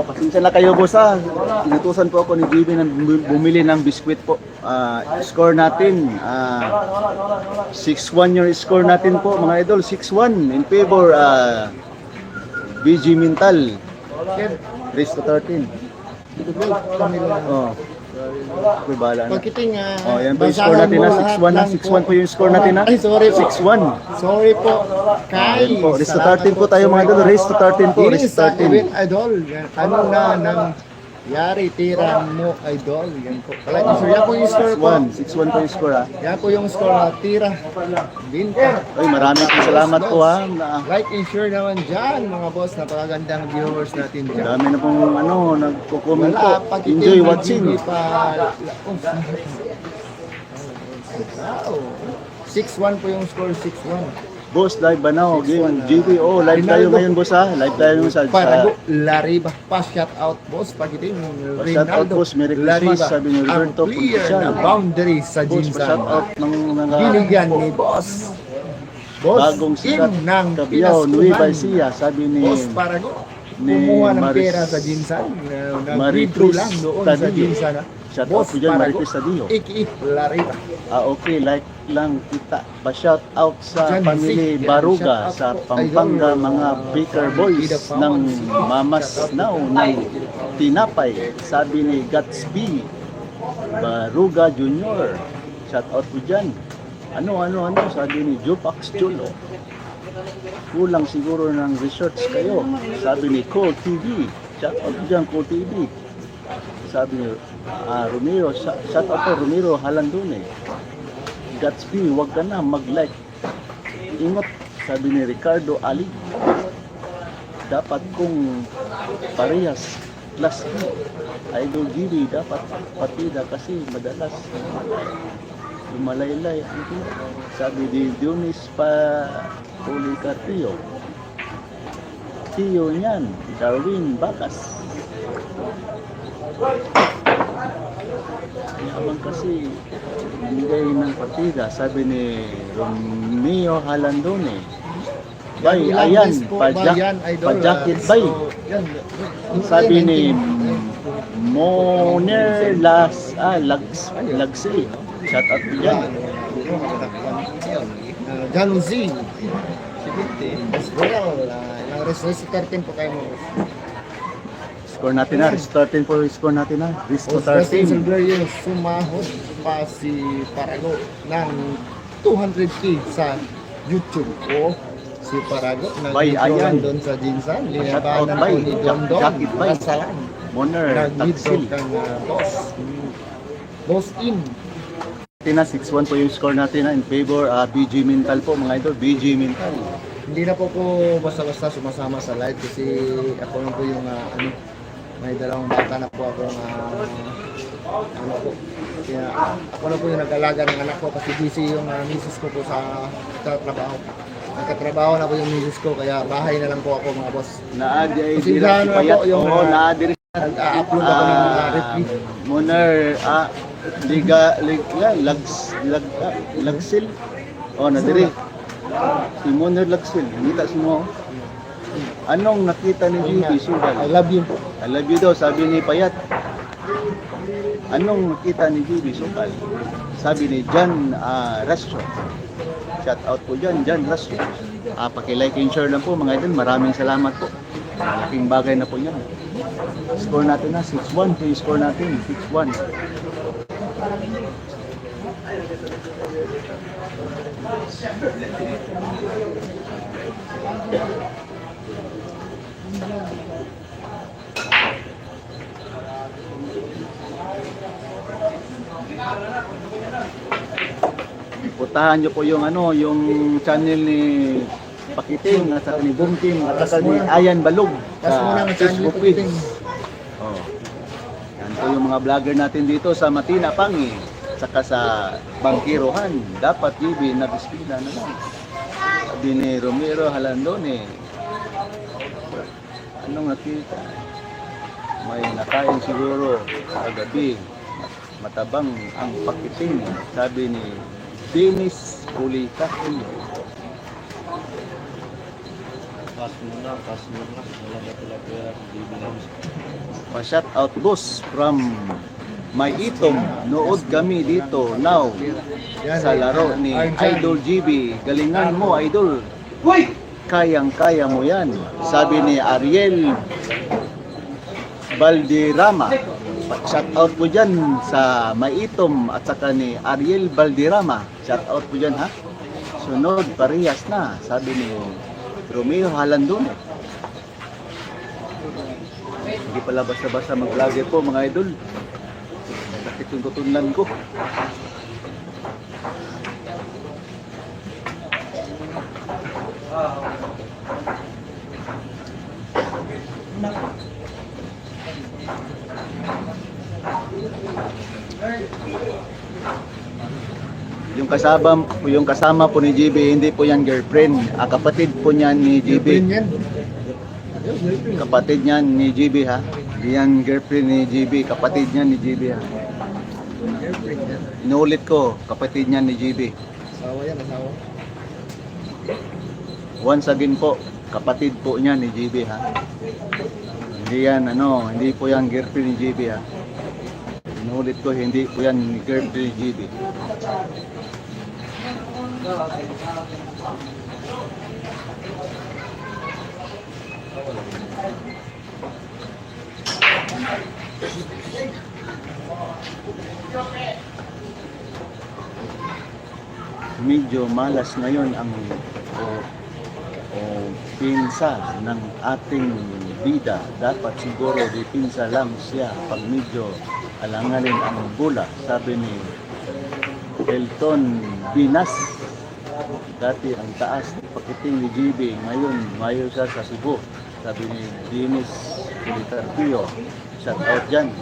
Speaker 2: Pasensya na kayo boss ha. Inutusan po ako ni JB na bumili ng biskwit po. Score natin 6-1 yung score natin po mga idol. 6-1 in favor BG Mintal. Race to 13. Oh. May bala na.
Speaker 1: Pagkiting,
Speaker 2: Yan po yung score natin na 6-1 na. 6-1 po yung score natin na.
Speaker 1: Ay, sorry po.
Speaker 2: 6-1.
Speaker 1: Sorry po.
Speaker 2: Ayan po. Race to 13 po tayo mga idol. Race to 13 po. Race to 13.
Speaker 1: Idol. Ano na ng Yari, tira mo, idol. Yan po. Like and share. Yan po yung score po.
Speaker 2: 6-1 po yung score ha.
Speaker 1: Yan po yung score na tira. Binta.
Speaker 2: Oy, maraming salamat po ha.
Speaker 1: Like and share naman dyan, mga boss. Napakagandang viewers natin dyan.
Speaker 2: Dami na pong nagko-comment po.
Speaker 1: Wala, pag
Speaker 2: Enjoy
Speaker 1: itim,
Speaker 2: watching.
Speaker 1: hindi pa. Wow. 6-1 po yung score, 6-1.
Speaker 2: Boss, live ba na?
Speaker 1: 6-1,
Speaker 2: GPO, live tayo ngayon boss ha. Live tayo ngayon sa
Speaker 1: Parago, Lariba. Pa-shout out, boss. Pagitin,
Speaker 2: shout out boss, Merry Christmas, sabi ni Roberto
Speaker 1: Ang clear
Speaker 2: Ponticello.
Speaker 1: na boundary sa
Speaker 2: Boss,
Speaker 1: Jinsan.
Speaker 2: shout out ng mga
Speaker 1: Binigyan ni boss. Boss,
Speaker 2: bagong sikat
Speaker 1: ng
Speaker 2: Cabiao, Nueva
Speaker 1: Pinaskuhan.
Speaker 2: Ecija, sabi ni
Speaker 1: Boss Parago.
Speaker 2: ni
Speaker 1: Kumuha ng
Speaker 2: Maris-
Speaker 1: pera sa Jinsan.
Speaker 2: Maris
Speaker 1: Nag-withdraw lang doon sa
Speaker 2: Tadio.
Speaker 1: Jinsan.
Speaker 2: Shout out
Speaker 1: Boss
Speaker 2: po dyan,
Speaker 1: Parago.
Speaker 2: Maricruz Tadio.
Speaker 1: Iki, Lariba.
Speaker 2: Okay, like lang kita. Pa-shout out sa
Speaker 1: Jan
Speaker 2: family
Speaker 1: Sig.
Speaker 2: Baruga
Speaker 1: Shout out
Speaker 2: sa
Speaker 1: po,
Speaker 2: Pampanga,
Speaker 1: idol.
Speaker 2: mga baker boys ng Mamas Now ng Tinapay. Sabi ni Gatsby Baruga Jr. Shout out po dyan. Ano, sabi ni Jupax Chulo. Kulang siguro ng research kayo. Sabi ni Cole TV. Shout out po dyan, Cole TV. Sabi ni Romero, shout out po Romero Halandone. Gatsby, wag ka na mag-like. Ingat, sabi ni Ricardo Ali. Dapat kung parehas class E, Idol GB, dapat partida kasi madalas lumalaylay. Sabi ni Dionis pa Policarpio. Tiyo niyan, Darwin Bacas. Yaman kasi bigay ng partida, sabi ni Romeo Halandone. Bay, ayan, pa-jacket bay. Sabi ni Moner Lagsi. Shout out po yan.
Speaker 1: Jaluzi. As well. Ng Resist 13 po kayo mo.
Speaker 2: Score natin na. Restartin po yung score natin na. Risto
Speaker 1: Justin
Speaker 2: 13.
Speaker 1: Silverio, sumahod pa si Parago ng 200k sa YouTube ko. Si Parago,
Speaker 2: Bay, ayan.
Speaker 1: doon sa Jinsan.
Speaker 2: Shout out,
Speaker 1: Linabanan
Speaker 2: Bay.
Speaker 1: po ni Don Don.
Speaker 2: Jacket, Bay.
Speaker 1: Kasalan.
Speaker 2: Moner
Speaker 1: Nag-withdraw
Speaker 2: Taksil.
Speaker 1: kang boss. Boss in.
Speaker 2: Tina 6-1 po yung score natin na in favor BG Mental po mga idol. BG Mental.
Speaker 1: Hindi na po basta-basta sumasama sa live kasi ako lang po yung may dalawang bata na po ako po. Kaya ako na po yung nag-alaga ng anak ko kasi busy yung misis ko po sa trabaho. Nagkatrabaho na po yung misis ko kaya bahay na lang po ako mga boss.
Speaker 2: Naadi ay
Speaker 1: Kasi gano'n na po yung
Speaker 2: Oo, naadi rin.
Speaker 1: nag-upload ako ng mga review.
Speaker 2: Moner Lagsil. Oh, nadiri. Si Moner Lagsil. Kita si mo. Anong nakita ni GB
Speaker 1: I
Speaker 2: Sugal?
Speaker 1: love you po.
Speaker 2: I love you daw, sabi ni Payat. Anong nakita ni GB Sugal? Sabi ni Jan Rasyo. Shout out po dyan, Jan Rasyo. Paki-like and share lang po mga idol. Maraming salamat po. Malaking bagay na po yan. Score natin na 6-1. Yung score natin 6-1. Putahan nyo po yung yung channel ni Pakiting at saka ni Bumtim at saka ni Ayan Balog
Speaker 1: Tapos muna ang channel
Speaker 2: Facebook
Speaker 1: po
Speaker 2: page.
Speaker 1: Kiting.
Speaker 2: Oh. Yan po yung mga vlogger natin dito sa Matina Pangi saka sa Bangkirohan. Dapat GB na bispida na lang. Sabi ni Romero Halandone. Anong nakita? May nakain siguro kagabi. Matabang ang Pakiting. Sabi ni Dennis Policarpio. Pa-shout out boss from May Itom. Nood kami dito now sa laro ni Idol GB. Galingan mo, Idol. Kayang-kaya mo yan. Sabi ni Ariel Balderrama. Shout out po dyan sa May Itom at saka ni Ariel Balderrama. Shout out po dyan ha. Sunod, parehas na. Sabi ni Romeo Halandone. Hindi pala basta-basta mag-vlogger po mga idol. Sakit yung tutunlan ko. Yung kasama po ni GB, hindi po yan girlfriend. Kapatid po niyan ni GB.
Speaker 1: Girlfriend yan.
Speaker 2: Kapatid niyan ni GB ha. Hindi yan girlfriend ni GB, kapatid niyan ni GB ha.
Speaker 1: Girlfriend yan.
Speaker 2: Inuulit ko, kapatid niyan ni GB.
Speaker 1: Asawa yan, asawa.
Speaker 2: Once again po, kapatid po niya ni GB ha. Hindi yan hindi po yan girlfriend ni GB ha. Inuulit ko, hindi po yan girlfriend ni GB. Medyo malas ngayon ang pinsa ng ating bida. Dapat siguro di pinsa lang siya pag medyo alanganin ang bula, sabi ni Elton Binas. Dati ang taas ng pakiting ni GB, ngayon mayo siya sa Cebu, sabi ni Dennis Policarpio. Shout out dyan.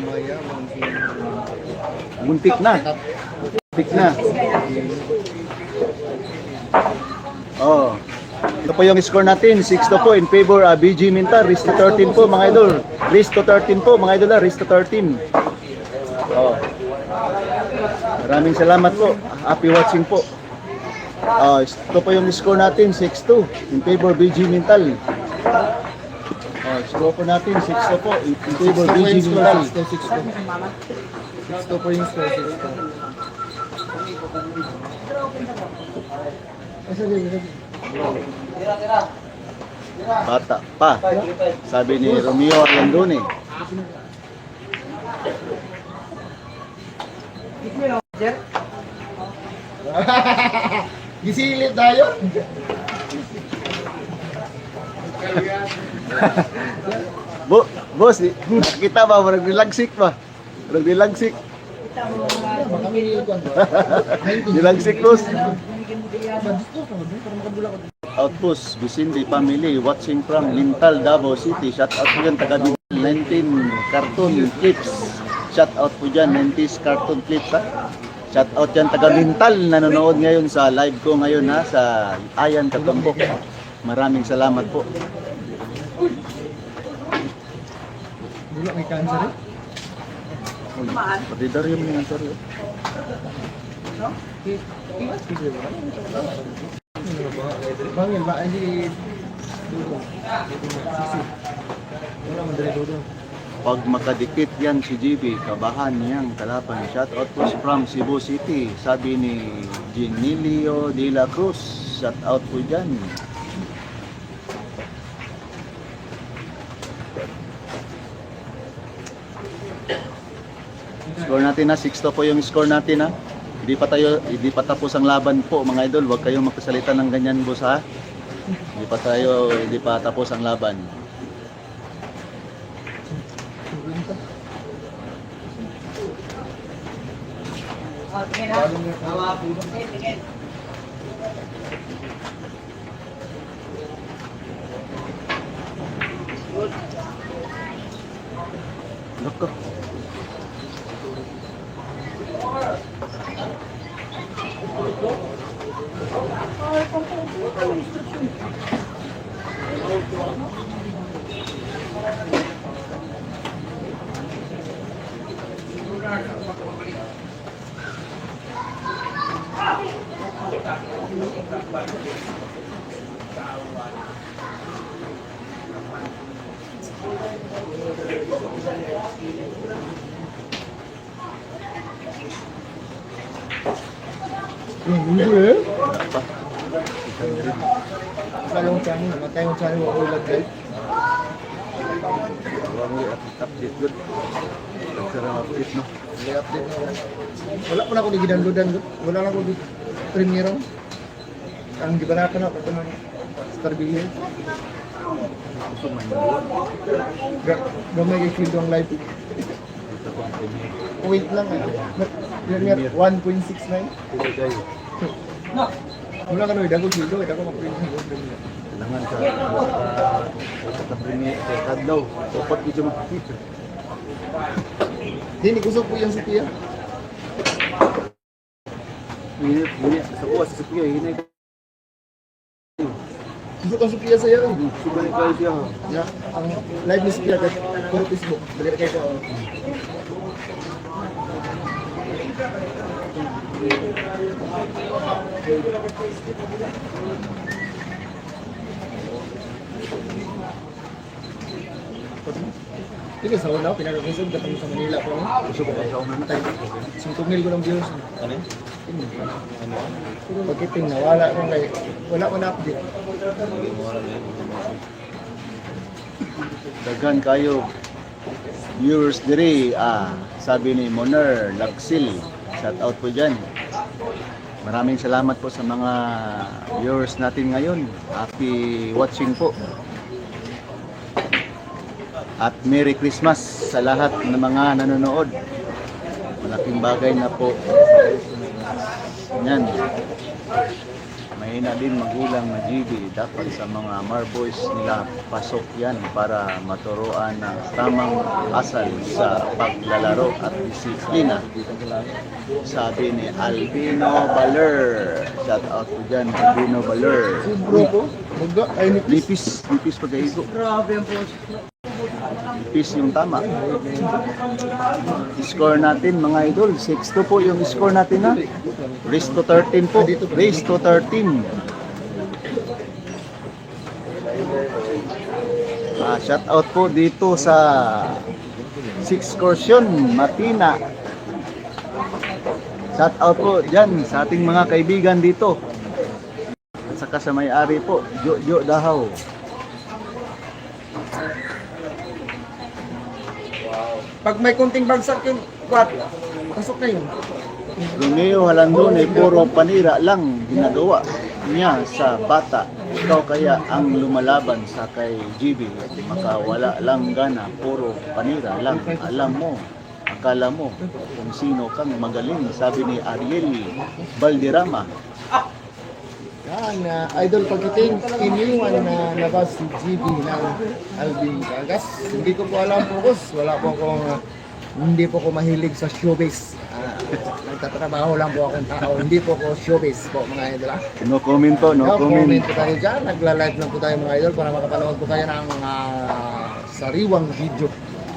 Speaker 1: Mayaman si...
Speaker 2: Muntik na. Muntik na. Oh. Ito po yung score natin. 6-2 po in favor BG Minta. Race to 13 po mga idol. Race to 13 po mga idol. Race to 13. Oh. Maraming salamat po. Happy watching po. Ito po yung score natin. 6-2 in favor BG Mintal. Score po natin, 6-2 po. In favor BG Mintal.
Speaker 1: 6-2 po yung score. 6-2.
Speaker 2: Bata pa. Sabi ni Romeo Arlandone.
Speaker 1: Gisilip tayo.
Speaker 2: Boss, nakita ba? Nagdilagsik ba? Nagdilagsik. Dilagsik, boss. Outpost, Vicente family, watching from Lintal, Davao City. Shout out po dyan, taga 19 cartoon clips. Shout out po dyan, 90s cartoon clips ha. Shout out dyan, taga Lintal, nanonood ngayon sa live ko ngayon ha, sa Ayan Katumbok. Maraming salamat po.
Speaker 1: Wala may cancer eh.
Speaker 2: Pati Dario mo yung sorry.
Speaker 1: Bangil ba? Hindi dudong. Sisi. Wala man dali dudong.
Speaker 2: Pag makadikit yan si GB, kabahan niyang kalaban. Shout out po from Cebu City. Sabi ni Genilio de la Cruz. Shout out po dyan. Score natin na 6-2 po yung score natin ha. Hindi pa tapos ang laban po mga idol. Huwag kayong magsasalita ng ganyan boss ha. Hindi pa tapos ang laban. Loko.
Speaker 1: Hindi eh.
Speaker 2: Wala pa. 600.
Speaker 1: Wala yung channel. Namatay yung channel. Wala yung guys.
Speaker 2: Wala mo update good. Sarang update no.
Speaker 1: May update na wala. Wala pa na ako ni ginanludan. Wala na ako di premiere. Ang gibanapan na ako ito ng Star Billion.
Speaker 2: Gusto man yun.
Speaker 1: Gamay kay Shield ang live.
Speaker 2: Dito ko ang premiere.
Speaker 1: Wait lang eh. Premiere 1.69.
Speaker 2: Pili kayo.
Speaker 1: Wala ka na, dago Shield. Dago mag-print.
Speaker 2: Kailangan sa premiere kay Kadlaw. Dapat dito makikita.
Speaker 1: Hindi ko po yung Sophia.
Speaker 2: Ini sa kuha sa Sophia, hinay ka.
Speaker 1: Gusto ka Sophia sa'yo.
Speaker 2: Subay kayo siya.
Speaker 1: Yeah, ang live ni Sophia at puro Facebook. Balik kayo ko. Hindi sa una, pinag-resume katong sa Manila po.
Speaker 2: Gusto ko ba sa una na tayo?
Speaker 1: 5,000 ko ng views.
Speaker 2: Ano?
Speaker 1: Pagkiting nawala ko kay wala ko na update.
Speaker 2: Dagan kayo viewers diri, sabi ni Moner Lagsil, shout out po dyan. Maraming salamat po sa mga viewers natin ngayon. Happy watching po. At Merry Christmas sa lahat ng mga nanonood. Malaking bagay na po. Yan. Mahina din magulang na GB. Dapat sa mga Marboys nila pasok yan para maturuan ng tamang asal sa paglalaro at disiplina. Sabi ni Albino Baler. Shout out po dyan, Albino Baler.
Speaker 1: Bro ko, magda ay nipis.
Speaker 2: Nipis pag-aigo.
Speaker 3: Grabe ang post.
Speaker 2: Nipis yung tama. Score natin mga idol, 6-2 po yung score natin ha. Race to 13 po. Race to 13. Shout out po dito sa Excursion Matina. Shout out po dyan sa ating mga kaibigan dito. At saka sa may-ari po, Jojo Dahaw.
Speaker 1: Pag may kunting bagsak yung kwat, pasok na yun.
Speaker 2: Romeo Halandon ay puro panira lang ginagawa niya sa bata. Ikaw kaya ang lumalaban sa kay GB. Makawala lang gana, puro panira lang. Alam mo, akala mo kung sino kang magaling. Sabi ni Ariel Valderrama.
Speaker 1: Yan, idol pagkiting, iniwan na labas si GB ng Alvin Cagas. Hindi ko po alam po, boss. Wala po akong, hindi po ko mahilig sa showbiz. Nagtatrabaho lang po akong tao. Hindi po ko showbiz po, mga idol.
Speaker 2: No comment po, no comment.
Speaker 1: Comment po tayo dyan. Nagla-live lang po tayo, mga idol, para makapanood po tayo ng sariwang video.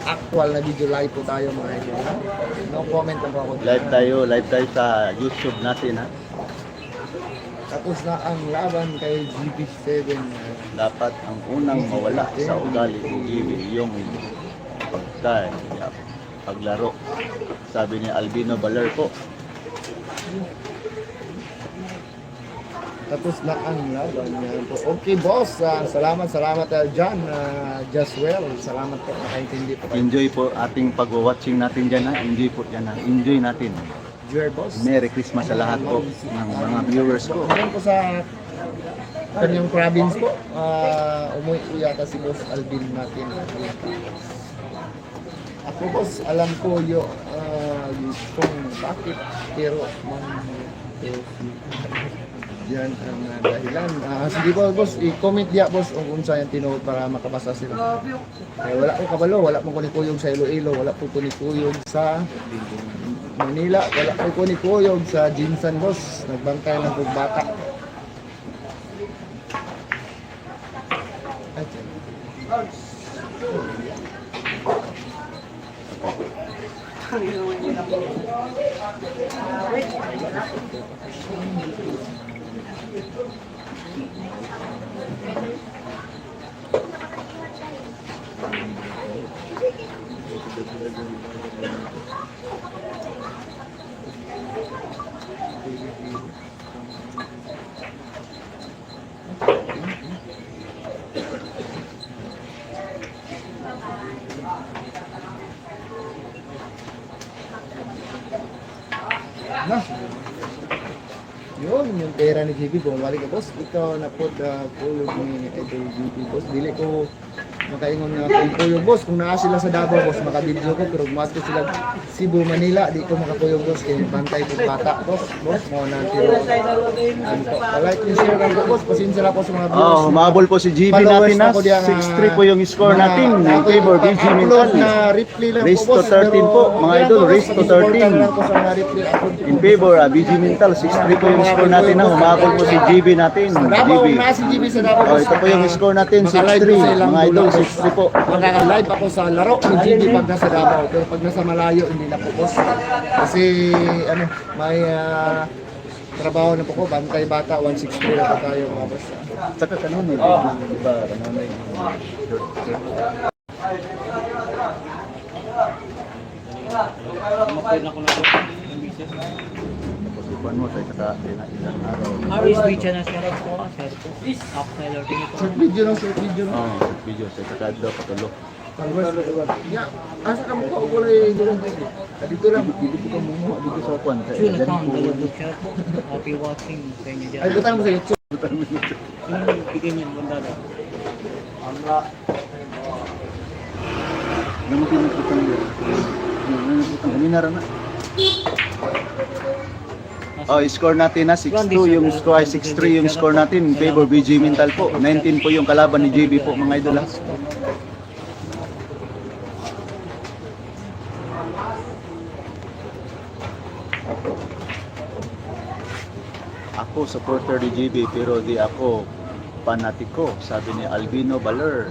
Speaker 1: Actual na video live po tayo, mga idol. No comment lang po ako.
Speaker 2: Live tayo sa YouTube natin ha.
Speaker 1: Tapos na ang laban kay GB7.
Speaker 2: Dapat ang unang mawala sa ugali ni GB yung paglaro. Sabi ni Albino Baler po.
Speaker 1: Tapos na ang laban. Yan po. Okay, boss. Salamat dyan. Jaswell. Salamat po. Nakaintindi po kayo.
Speaker 2: Enjoy po ating pag-watching natin dyan ha. Enjoy po dyan ha. Enjoy natin.
Speaker 1: Dear boss.
Speaker 2: Merry Christmas sa lahat po ng mga viewers ko.
Speaker 1: Ngayon po sa kanyang province po, umuwi po yata si Boss Alvin natin. Ako boss, alam ko kung bakit, pero yan ang dahilan. Sige po boss, i-comment diya boss kung saan tinuod para makabasa sila. Wala ko kabalo, wala pong kunikuyog sa Iloilo, wala pong kunikuyog sa Manila, wala po kunikuyog sa Jinsan boss. Nagbantay ng pagbata. Na. Yun, yung pera ni JB, bumalik ka, boss. Ikaw na po kulog ni Idol JB, boss. Dili ko makaingon nga kung puyog, boss. Kung naa sila sa Davao, boss, makabidyo ko. Pero gumasto sila Cebu, Manila. Di ko makapuyog, boss. Kaya bantay ko bata, boss. Boss, mo na tiro. Like and share lang po, boss. Pasensya lang po sa mga viewers.
Speaker 2: Humabol po si GB natin na 6-3 po yung score natin in favor BG Mental.
Speaker 1: Na replay lang
Speaker 2: Race
Speaker 1: po,
Speaker 2: to
Speaker 1: boss.
Speaker 2: 13 po, mga idol, race to 13.
Speaker 1: lang po sa mga replay.
Speaker 2: In favor, BG Mental, 6-3 po yung score natin na humabol po si GB natin.
Speaker 1: Davao,
Speaker 2: GB.
Speaker 1: na si GB sa Davao.
Speaker 2: Oh, ito po yung score natin, 6-3. Mga idol, 6-3 po.
Speaker 1: Makaka-live ako sa laro ni GB pag nasa Davao. Pero pag nasa Malayo, hindi na po, boss. Kasi, ano, may trabaho na po ko. Bantay bata, 160 na po tayo, mga boss.
Speaker 2: Saka kanon eh, diba, kanon eh.
Speaker 3: Makoy na ko na po.
Speaker 2: Tapos ipan mo, tayo saka ilang araw.
Speaker 3: Aris, video na sir po. Sir po. Upseller din ito.
Speaker 1: Short video lang, short video lang.
Speaker 2: Oo, video, tayo saka daw, patulo.
Speaker 1: Ya, asa ka mo ko ulay dito. Dito lang, dito ko mo
Speaker 2: Dito sa kwan, tayo,
Speaker 3: Sure na
Speaker 2: dyan
Speaker 3: tang
Speaker 2: po.
Speaker 3: dalawang sir po. Happy watching sa inyo dyan.
Speaker 1: Ay, butang mo sa YouTube.
Speaker 3: Bigyan niyo bunda daw.
Speaker 2: Namutin na putang yun. Namutin, kanina rin na. Oh, score natin na 6-2 yung score, 6-3 yung score natin in favor BG Mental po. 19 po yung kalaban ni JB po, mga idol. Ako supporter ni JB pero di ako panatiko, sabi ni Albino Baler.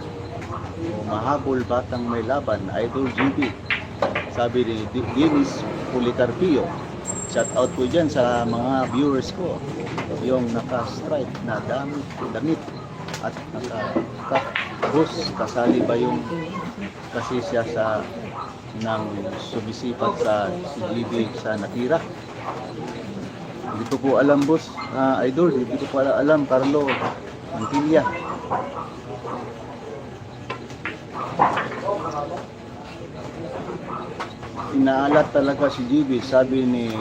Speaker 2: Mahabol batang may laban, Idol GB. Sabi ni Dennis Policarpio. Shout out po dyan sa mga viewers ko. Yung naka-stripe na damit at naka-bus. Kasali ba yung kasi siya sa nang sumisipat sa si GB sa natira. Hindi ko po alam, boss. Idol, hindi ko po alam, Carlo Mantilla. Inaalat talaga si GB, sabi ni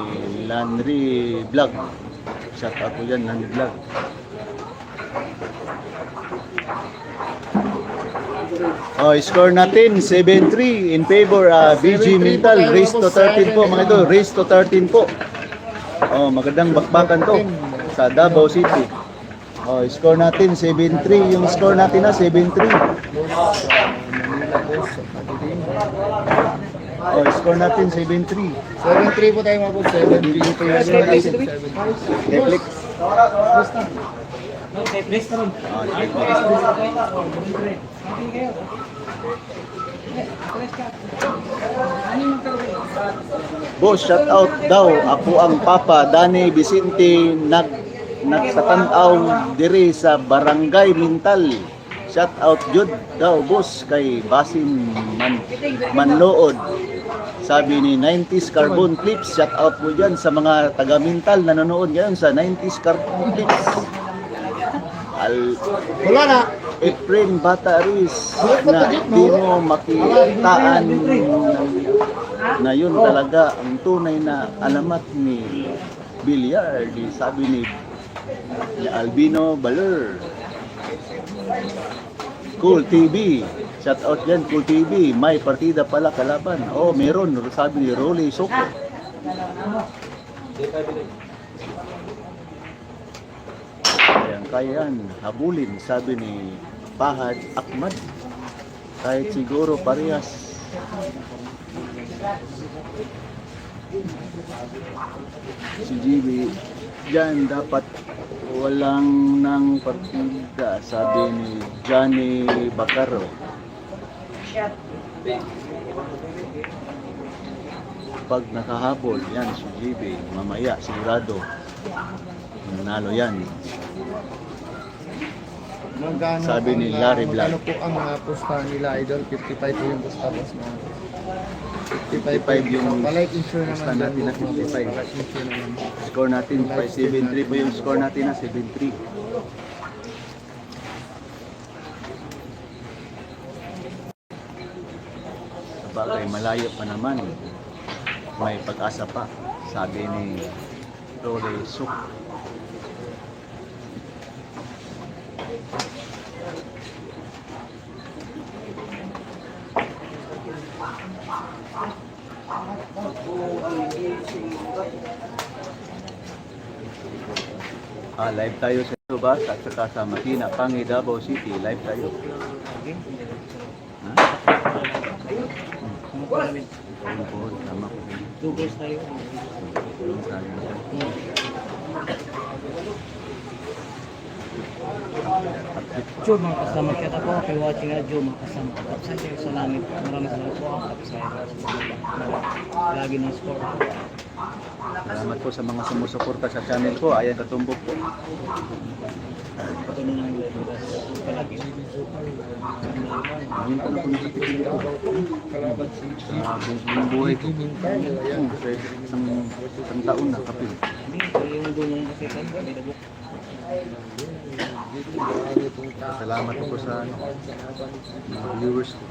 Speaker 2: Landry Vlog. Shout out po yan, Landry Vlog. Oh, score natin 7-3 in favor BG Mental. Race to 13 po, mga idol. Race to 13 po. Oh, magandang bakbakan to sa Davao City. Oh, score natin 7-3. Yung score natin na 7-3. Oh, score natin 7-3.
Speaker 1: 7-3 po tayo, mga boss. 7-3 po yung score natin.
Speaker 2: Netflix.
Speaker 3: Okay, please naman.
Speaker 2: Oh, Netflix. Boss, shout out daw. Ako ang Papa Dani Vicente nagsatanaw diri sa Barangay Mental. Shout out jud daw, boss, kay Basin Manlood. Sabi ni 90s Carbon Clips. Shout out po dyan sa mga taga Mental na nanonood ngayon sa 90s Carbon Clips.
Speaker 1: Wala na.
Speaker 2: Efrain Bataris na di mo makitaan na yun talaga ang tunay na alamat ni Villar, sabi ni Albino Baler. Cool TV, shout out yan, Cool TV, may partida pala kalaban. Oh, meron, sabi ni Rolly Soko. Kaya yan, habulin, sabi ni Fahad Ahmad. Kahit siguro parehas. Si GB, dyan dapat walang nang partida, sabi ni Johnny Bacaro. Pag nakahabol, yan si GB, mamaya sigurado nanalo yan.
Speaker 1: Magkano
Speaker 2: Sabi ni
Speaker 1: ang,
Speaker 2: Larry Blanc.
Speaker 1: Magkano po ang pusta nila, idol? 55 po yung pusta, boss.
Speaker 2: 55 yung
Speaker 1: Balik insure naman.
Speaker 2: pusta natin na 55.
Speaker 1: Balik insure naman.
Speaker 2: Score natin 573 po yung score natin na 73. Sabagay, malayo pa naman. May pag-asa pa, sabi ni Rory Suk. Live tayo sa Subas at saka sa Makina, Pangi, Davao City. Live tayo. Ha? Tama ko.
Speaker 3: Tugos tayo.
Speaker 2: Tulong tayo.
Speaker 3: Joe, mga kasama kita po. Kay watching na Joe, mga kasama. Kapsay kayo sa langit. Maraming salamat po. Kapsay lagi ng score.
Speaker 2: Salamat po sa mga sumusuporta sa channel ko. Ayan, Katumbok po.
Speaker 3: Patuloy ng live. Palagi.
Speaker 2: Ngayon pa na po nakatikin ko. Buong buhay ko. Isang taon na kapil.
Speaker 3: Hindi, yung dulo ng kasitan. Hindi na book.
Speaker 2: Salamat po sa mga viewers ko.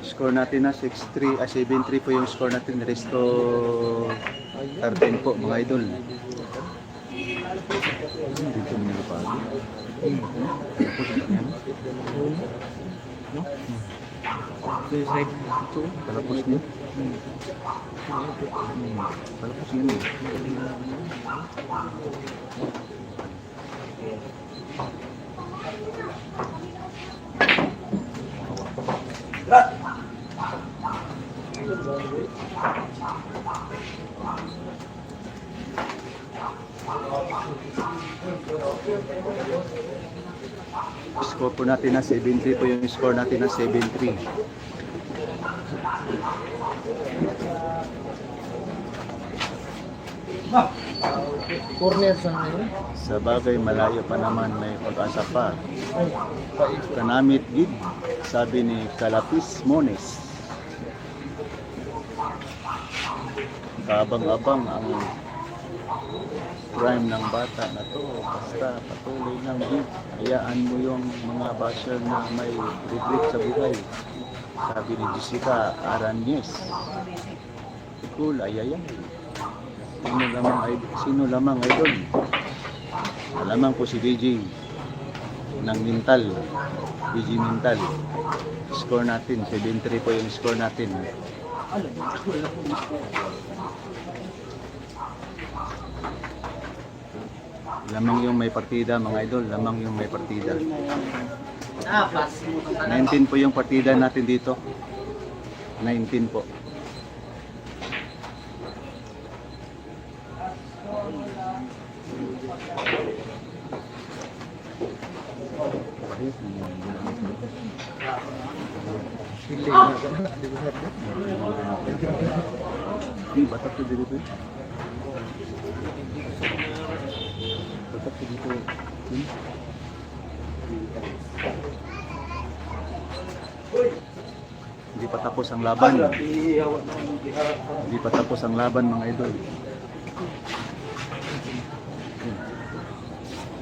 Speaker 2: Score natin na 6-3, 7-3 po yung score natin. Resto 13 po mga idol. Dito mo nilapag.
Speaker 3: No? Suicide.
Speaker 2: Talapos niyo. Talapos niyo. Score po natin na 7-3 po yung score natin na 7-3.
Speaker 1: Corner sa ngayon.
Speaker 2: Sa bagay, malayo pa naman, may pag-asa pa.
Speaker 1: Ay, pait.
Speaker 2: Kanamit gid, sabi ni Kalapis Mones. Kabang-abang ang crime ng bata na to. Basta patuloy lang gid. Hayaan mo yung mga basher na may regret sa buhay. Sabi ni Jessica Aranez. Cool, ayayay. Sino lamang idol? Alamang po si DJ ng Mental. DJ Mental. Score natin, 7-3 po yung score natin. Lamang yung may partida mga idol, lamang yung may partida. 19 po yung partida natin dito. 19 po.
Speaker 1: Pili na ka na. Di ba sabi?
Speaker 2: Di batak ko dito. Batak ko dito. Hindi pa tapos ang laban. Hindi pa tapos ang laban mga idol.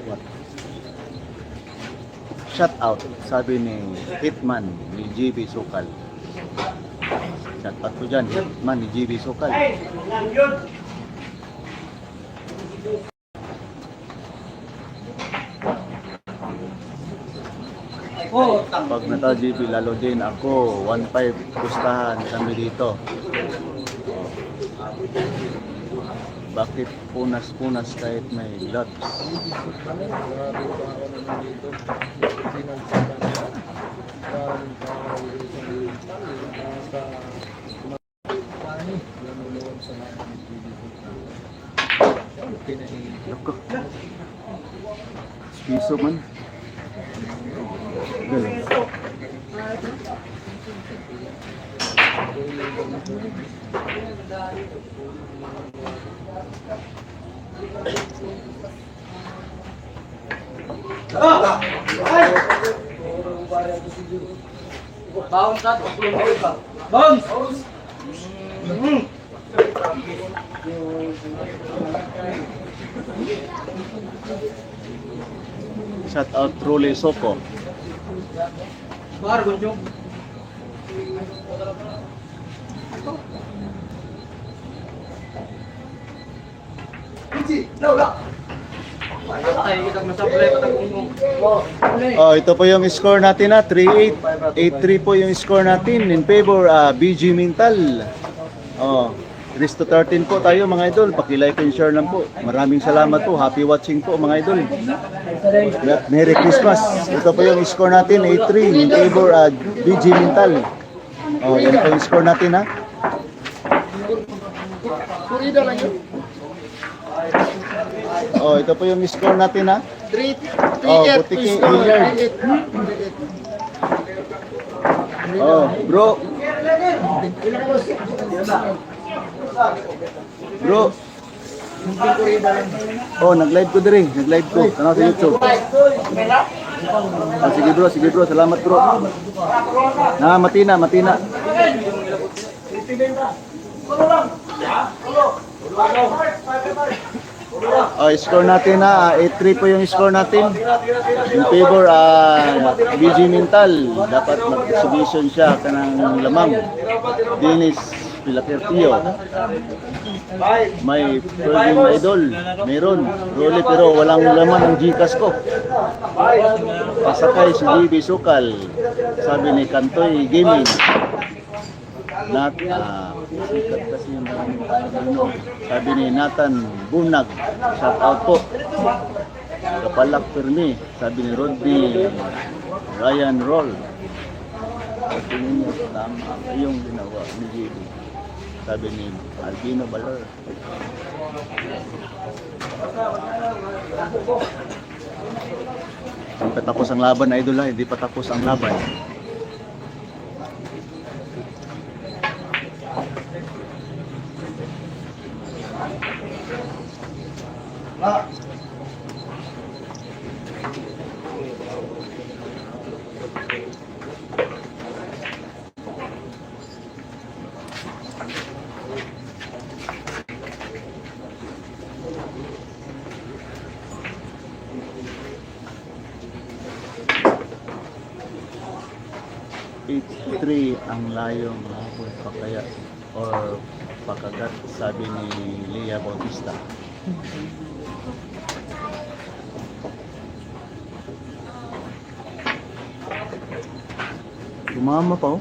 Speaker 2: What? Shout out, sabi ni Hitman ni GB Sokal. Shout out ko dyan, Hitman ni GB Sokal. Pag nata-GB, lalo din ako, 1.5 pustahan kami dito. Bakit punas-punas kahit may gloves? Loko. Piso man. Galing. Shout out Rule Soko. Oh, ito po yung score natin na 3-8. 8-3 po yung score natin in favor BG Mintal. Oh, 3-13 po tayo mga idol. Paki-like and share lang po. Maraming salamat po. Happy watching po mga idol. Merry Christmas. Ito po yung score natin 8-3 in favor BG Mintal. Oh, yan po yung score natin ha.
Speaker 1: Kurida lang yun.
Speaker 2: Oh, ito po yung score natin ha.
Speaker 1: 3-8
Speaker 2: Oh, Butiki Hilliard. Oh, bro. Bro. Oh, nag-live ko din. Nag-live ko. Tanaw sa YouTube. Ah, sige bro. Salamat bro. Matina. Oh, score natin na 8-3 po yung score natin. In favor BG Mintal. Dapat mag-exhibition siya kanang lamang. Dennis Pilakertio. May Perlin Idol. Meron. Rolly pero walang laman ang Gcash ko. Pasakay si GB Sukal. Sabi ni Kantoy Gaming. Sikat kasi yung sabi ni Nathan Bunag, shout out po. Kapalak Permi, sabi ni Rodney Ryan Roll. Tingin niyo, tama yung ginawa ni JB, sabi ni Albino Baler. Hindi pa tapos ang laban, idol ha, hindi pa tapos ang laban. Three ang layong labot pakaya or pakagat, sabi ni Lea Bautista. Gumama pa oh.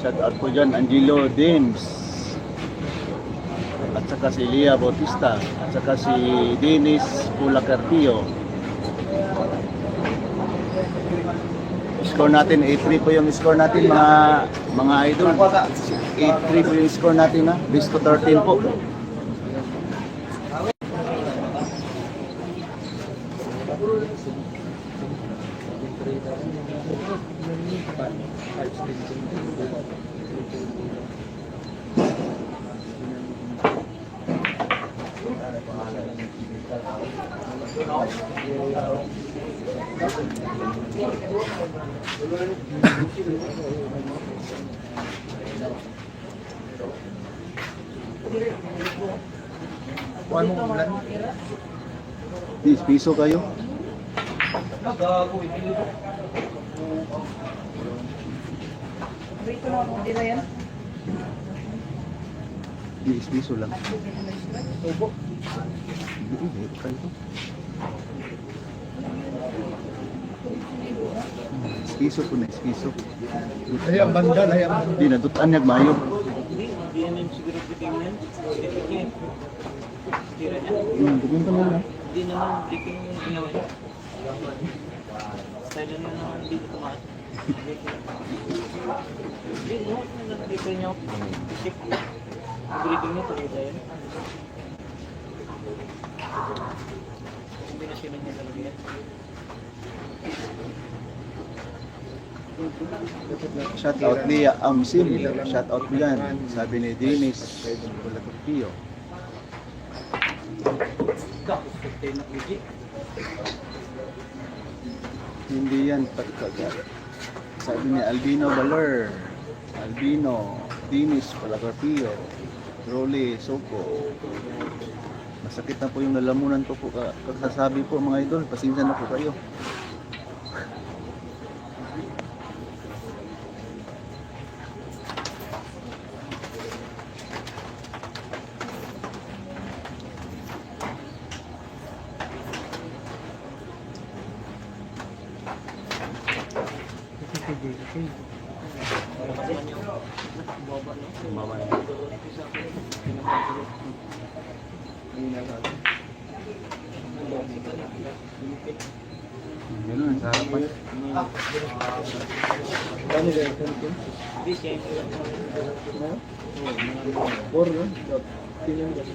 Speaker 2: Shout out po dyan Angelo Dims, at saka si Lea Bautista, at saka si Dennis Pilakertio. Score natin 8-3 po yung score natin mga idol. 8-3 po yung score natin ha. Best to 13 po.
Speaker 1: Kuhan mo ulan.
Speaker 2: Piso kayo.
Speaker 4: Dito na ako, di ba yan?
Speaker 2: Piso lang. Hindi kayo. Piso po na, piso.
Speaker 1: Layang banda, layang banda.
Speaker 2: Di nadutan niya mayo.
Speaker 3: Hindi naman siguro biting yan. Tira niya.
Speaker 2: Tingin ka muna.
Speaker 3: Hindi naman biting yung ginawa niya. Style na naman dito tumaas. Hindi, no, nandito niya. Breeding niya talaga yan. Kombinasyon niya talaga yan.
Speaker 2: Shout out Lia Amsim. Shout out mo yan. Sabi ni Dennis Bulacopio. Hindi yan pagkagat. Sabi ni Albino Baler. Albino. Dennis Bulacopio. Rolly Soko. Masakit na po yung lalamunan ko po. Kasasabi po mga idol. Pasensya na po kayo. Ganun, sa harapan.
Speaker 1: Ano yan?
Speaker 3: Hindi siya yung
Speaker 1: Or, no? Tingnan mo kasi.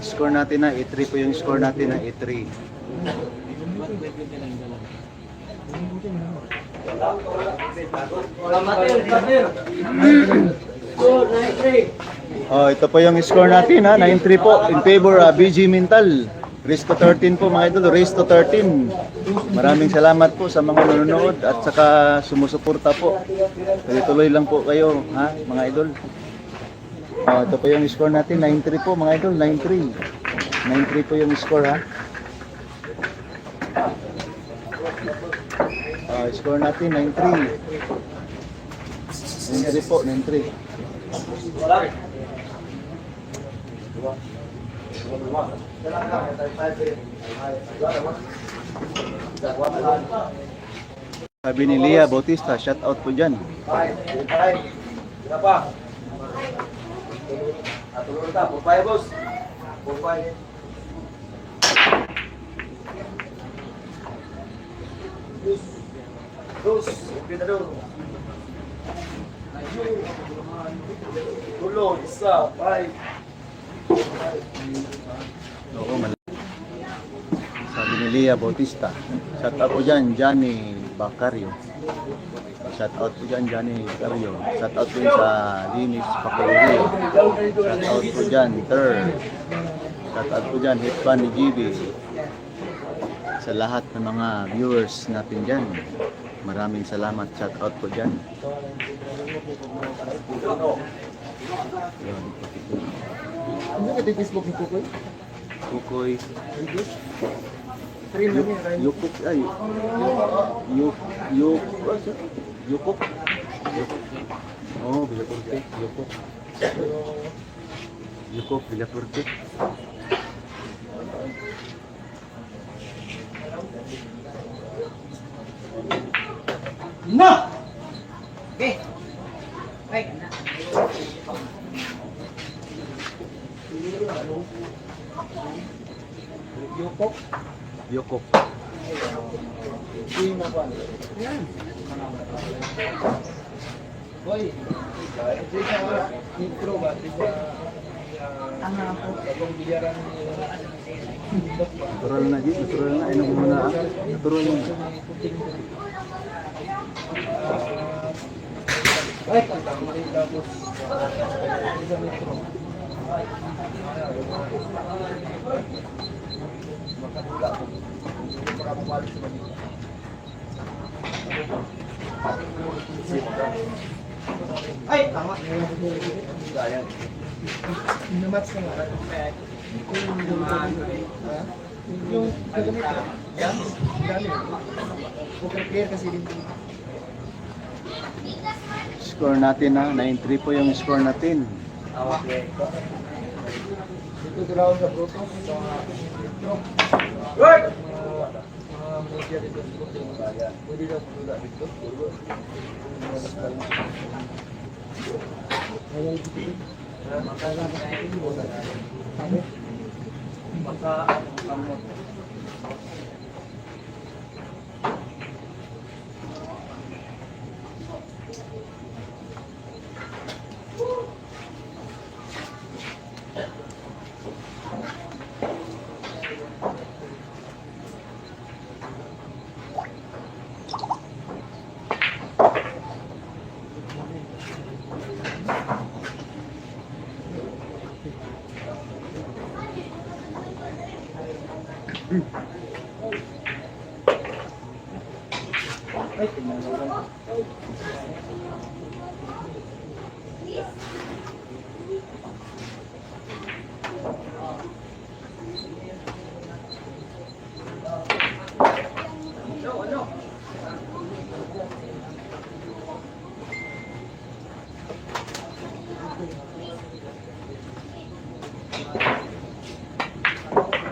Speaker 2: Score natin na E3 po yung score natin na E3. Oh, ito po yung score natin ha, 9-3 po in favor BG Mental. Race to 13 po mga idol, race to 13. Maraming salamat po sa mga nanonood at saka sumusuporta po. Tuloy lang po kayo ha, mga idol. Oh, ito po yung score natin, 9-3 po mga idol, 9-3. 9-3 po yung score ha. Score natin 9-3. 9-3 po, 9-3. Sabi ni Lia Bautista, shout out po dyan. Oo, sabi ni Lia Bautista, shout out po dyan, Johnny Bacario. Shout out po dyan, Johnny Bacario. Shout out po sa Linis Pacario. Shout out po dyan, Ter. Shout out po dyan, Hitpan ni GB. Sa lahat ng mga viewers natin dyan, maraming salamat. Shout out po dyan.
Speaker 1: Ano ka di Facebook ni Kukoy?
Speaker 2: Kukoy.
Speaker 1: Trim na niya.
Speaker 2: Yukok ay. Yukok. Oh, Villaporte. Yukok. Yukok Villaporte.
Speaker 3: No! Okay. Right.
Speaker 1: Yukok.
Speaker 2: Yukok.
Speaker 1: Hindi na ba? Yan. Boy. Di sa intro ba? Di sa Bagong Biliaran
Speaker 2: Natural na di, natural na. Ano muna ah? Natural na.
Speaker 1: ay, tama rin tapos. Makadula ko. Hindi pa kapapalo sa Manila. Ay, tama. Ayan. Inamatch ka nga. Yung gagamit ka. Yan. Dali. Poker player kasi din.
Speaker 2: Score natin na 9-3 po yung score natin.
Speaker 1: Dito draw sa Proto. Sa mga media dito sa Proto. Pwede daw pula dito. Ayan dito.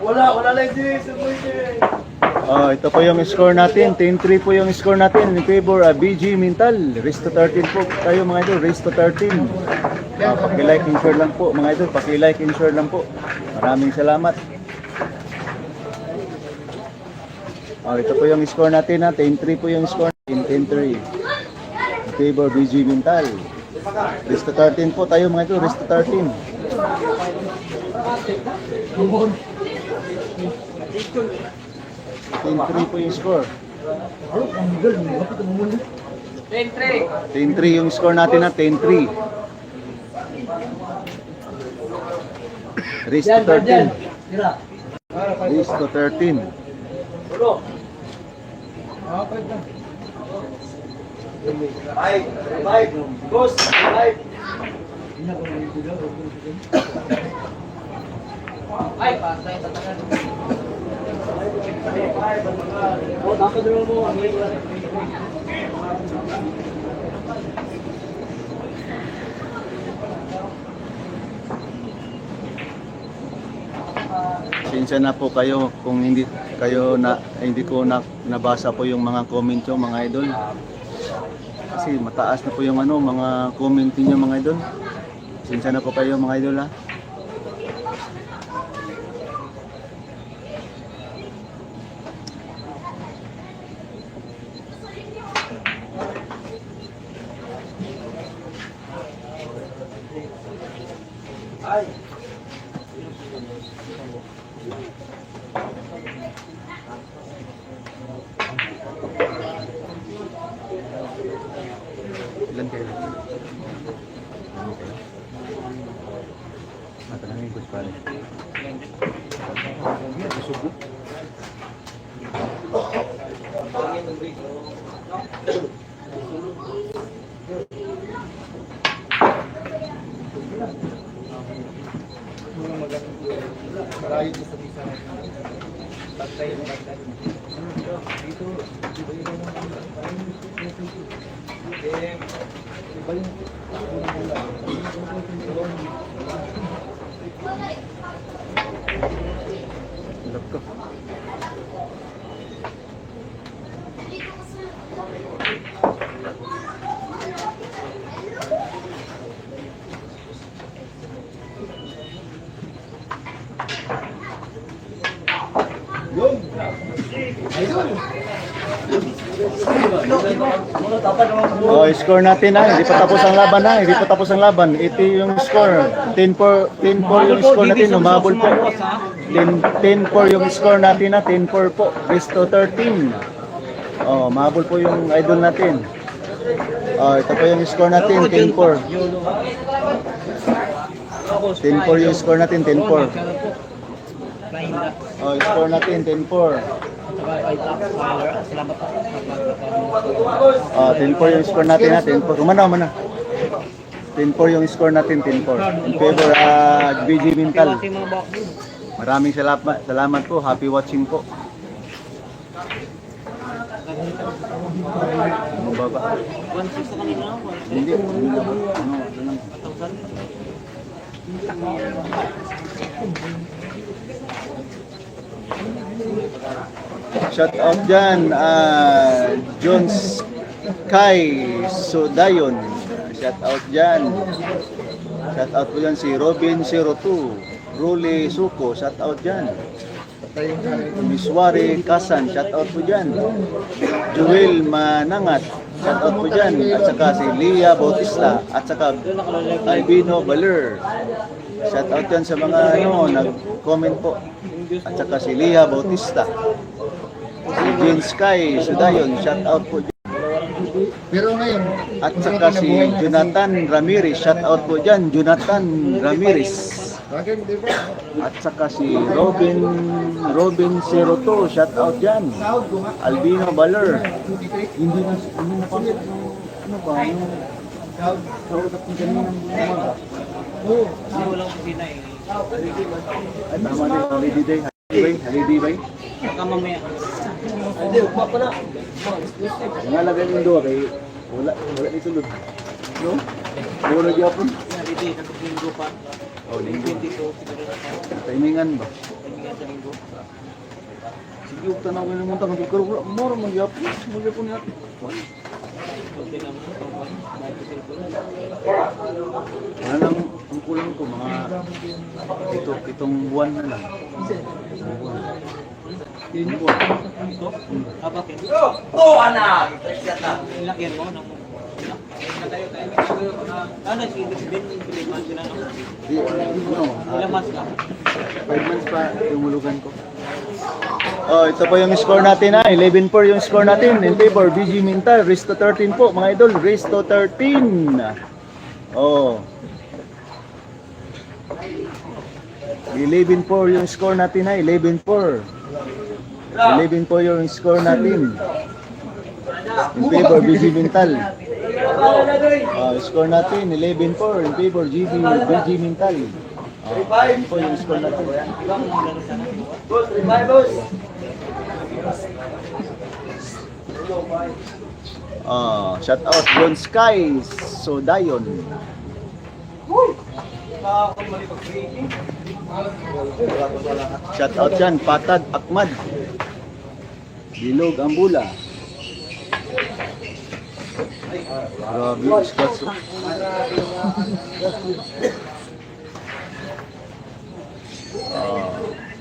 Speaker 1: Wala lang din.
Speaker 2: Oh, ito po yung score natin. 10-3 po yung score natin in favor BG Mintal. Race to 13 po tayo mga idol. Race to 13. Paki-like and share lang po mga idol. Paki-like and share lang po. Maraming salamat. Oh, ito po yung score natin ha. 10-3 po yung score natin. 10-3. In favor BG Mintal. Race to 13 po tayo mga idol. Race to 13. 10-3 po yung score. 10-3 yung score natin na 10-3. Race to 13. Race to 13. Pasensya na po kayo kung hindi ko nabasa po yung mga comment nyo mga idol. Kasi mataas na po yung mga comment niyo mga idol. Pasensya na po kayo mga idol ha. Ilan kayo? Ano kayo? Matanangin ko pare. Susubo.
Speaker 1: Malayo sa bisa. Pantay. Dito.
Speaker 2: Lap ko. Oh, score natin ha. Hindi pa tapos ang laban ha. Hindi pa tapos ang laban. Ito yung score. 10-4 yung score natin. Umabol po. 10-4 yung score natin ha. 10-4 po. Race to 13. Oh, umabol po yung idol natin. Oh, ito po yung score natin. 10-4. 10-4 yung score natin. 10-4. Oh, score natin. 10-4.
Speaker 3: Salamat po.
Speaker 2: 10-4 yung score natin ha. 10-4. Umana. 10-4 yung score natin. 10-4. In favor BG Mintal. Maraming salamat po. Happy watching po. Ano ba ba?
Speaker 3: 1.6 na kanina.
Speaker 2: Hindi. Shout out dyan, Jones Kai Sudayon. Shout out dyan. Shout out po dyan si Robin02. Ruli Suko, shout out dyan.
Speaker 1: Patay yung channel ko.
Speaker 2: Miswari Kasan, shout out po dyan. Joel Manangat, shout out po dyan. At saka si Lia Bautista. At saka Albino Baler. Shout out dyan sa mga nag-comment po. At saka si Lia Bautista. Si Jean Sky Sudayon, shout out po dyan.
Speaker 1: Pero ngayon,
Speaker 2: At saka si Jonathan Ramirez, shout out po dyan. Jonathan Ramirez.
Speaker 1: bakit di ba?
Speaker 2: At saka si Robin02, shout out dyan. Albino Baler. Hindi na pa. Ano ba? Yung kausap ko kanina ng umaga.
Speaker 1: Oo.
Speaker 3: Kasi walang kusina eh.
Speaker 2: Ay, tama din. Holiday day. Holiday bay.
Speaker 3: Baka mamaya.
Speaker 1: Hindi, ugma pa na.
Speaker 2: Nangalagay yung doon kay wala isulod. No? Puro gyapon.
Speaker 3: Hindi, nakapinggo pa.
Speaker 2: Oh, linggo.
Speaker 3: 22, siguro na tayo.
Speaker 2: Timingan ba?
Speaker 3: Kaibigan sa linggo.
Speaker 2: Sige, ug tanaw ko naman tang pero wala moro man gyapon. Magyapon ni ato.
Speaker 3: Kunti naman. Dahil sa cellphone.
Speaker 2: Wala lang ang kulang ko mga itong buwan na lang.
Speaker 3: Ito? Ah, bakit? Nilakyan mo ng ano, si Ben Piliman sila, no? Ilang months ka?
Speaker 2: 5 months pa yung hulugan ko. Oh, ito po yung score natin 11-4 yung score natin in favor BG Mintal. Race to 13 po mga idol. Race to 13. Oh. 11-4 yung score natin 11-4. 11-4 yung score natin. In favor BG Mintal. Score natin 11-4 in favor BG Mintal. Yun po yung score natin. Shout out John Sky Sudayon. Shout out dyan Patad Akmad. Bilog Ambula. Grabe yung stats.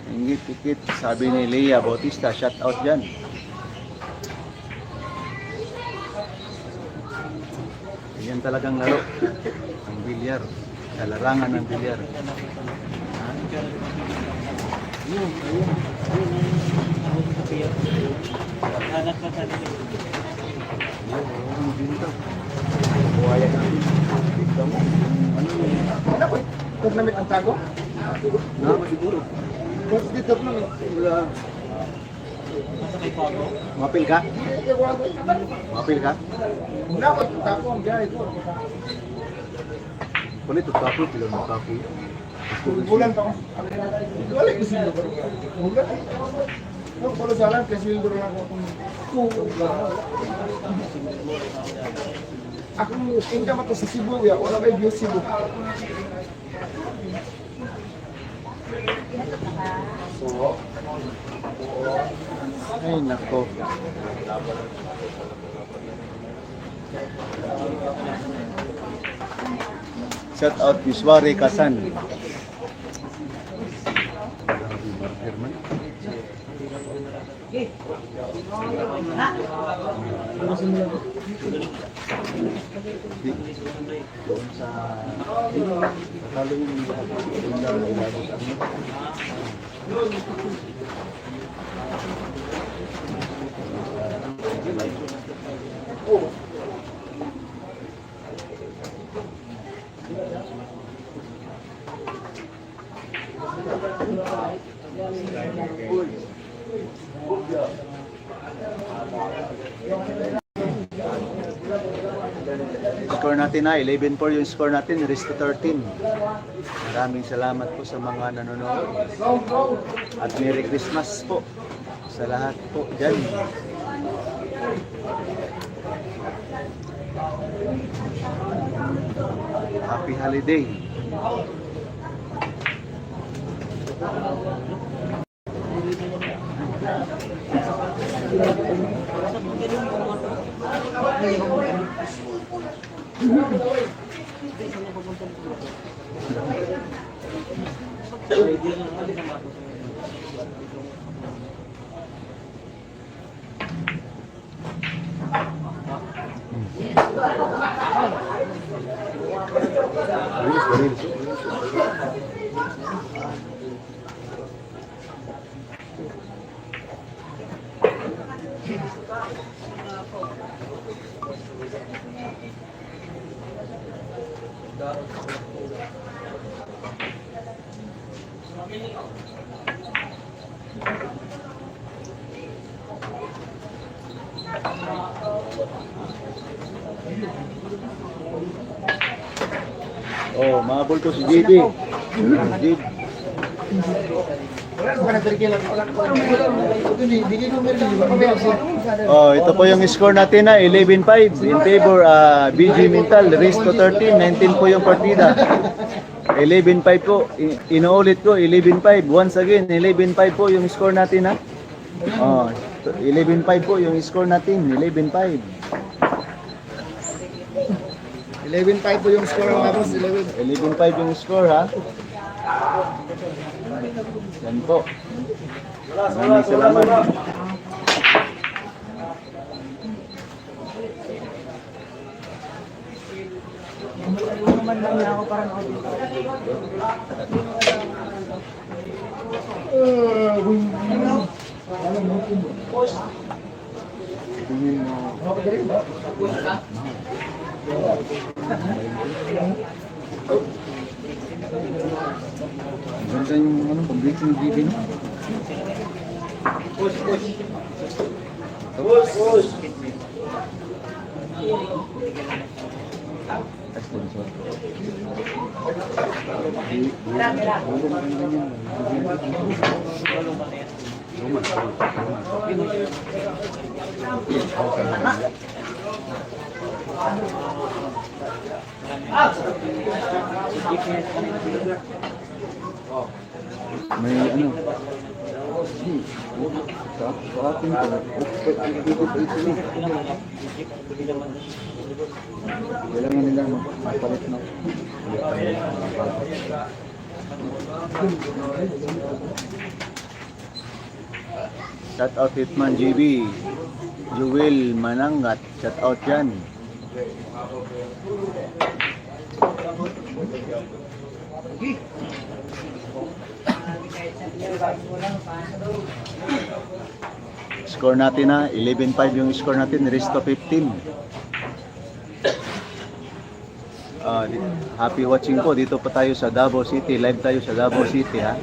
Speaker 2: Ingit-ikit, sabi ni Lia Bautista, shout out dyan. Yan talagang laro. Ang bilyar. Sa larangan ng bilyar.
Speaker 3: Hanap ka sa nila.
Speaker 2: Buhaya natin. Tignan mo. Ano yun?
Speaker 1: Ano ko? Tournament ang tago?
Speaker 2: Nama siguro.
Speaker 1: Tapos di tournament.
Speaker 2: Wala.
Speaker 3: Nasa kay Pago.
Speaker 2: Mapil ka? Mapil ka?
Speaker 1: Una ko, tago ang biyahe ko.
Speaker 2: Kulit, tapo. Pila mo tapo.
Speaker 1: Bulan pa ko. Wala yung silver. Bulan. No, kalau jalan ke silver lang ako. Ako income ako sa Cebu ya, wala kay view Cebu.
Speaker 2: Ay, nako. Shout out Miswari Kasan. Doon sa talo yung score natin 11-4 yung score natin, race to 13. Maraming salamat po sa mga nanonood. At Merry Christmas po sa lahat po dyan. Happy holiday. Oh, mabol ko si JB. JB. Oh, ito po yung score natin na 11-5 in favor BG Mental, race to 13, 19 po yung partida. 11-5 po, inuulit ko 11-5, once again 11-5 po yung score natin ha. Oh, 11-5 po yung score natin, 11-5.
Speaker 1: 11-5 po yung score mga boss.
Speaker 2: 11-5 yung score ha. Yan po. Maraming salamat. Tingin mo. Ganda yung ano, pag-break ng GB, no? Push. Sponsor. May ano? Sa ating kailangan nila magpalit na. Shout out Hitman JB, Jewel Manangat, shout out yan. Score natin na 11-5 yung score natin, rest to 15. Happy watching po. Dito pa tayo sa Davao City. Live tayo sa Davao City ha.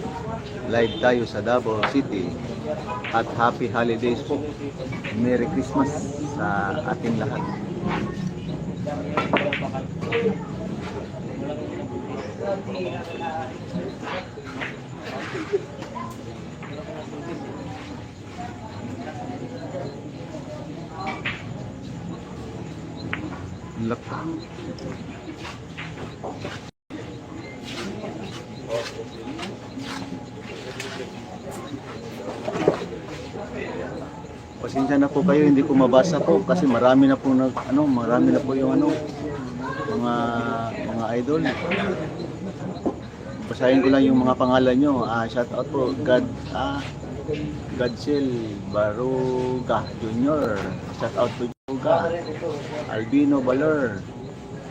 Speaker 2: Live tayo sa Davao City. At happy holidays po. Merry Christmas sa ating lahat. Laka. Pasensya na po kayo, hindi ko mabasa po kasi marami na po marami na po yung mga idol. Basahin ko lang yung mga pangalan nyo. Shout out po Godsell Baruga Jr. Shout out po Baruga. Albino Baler,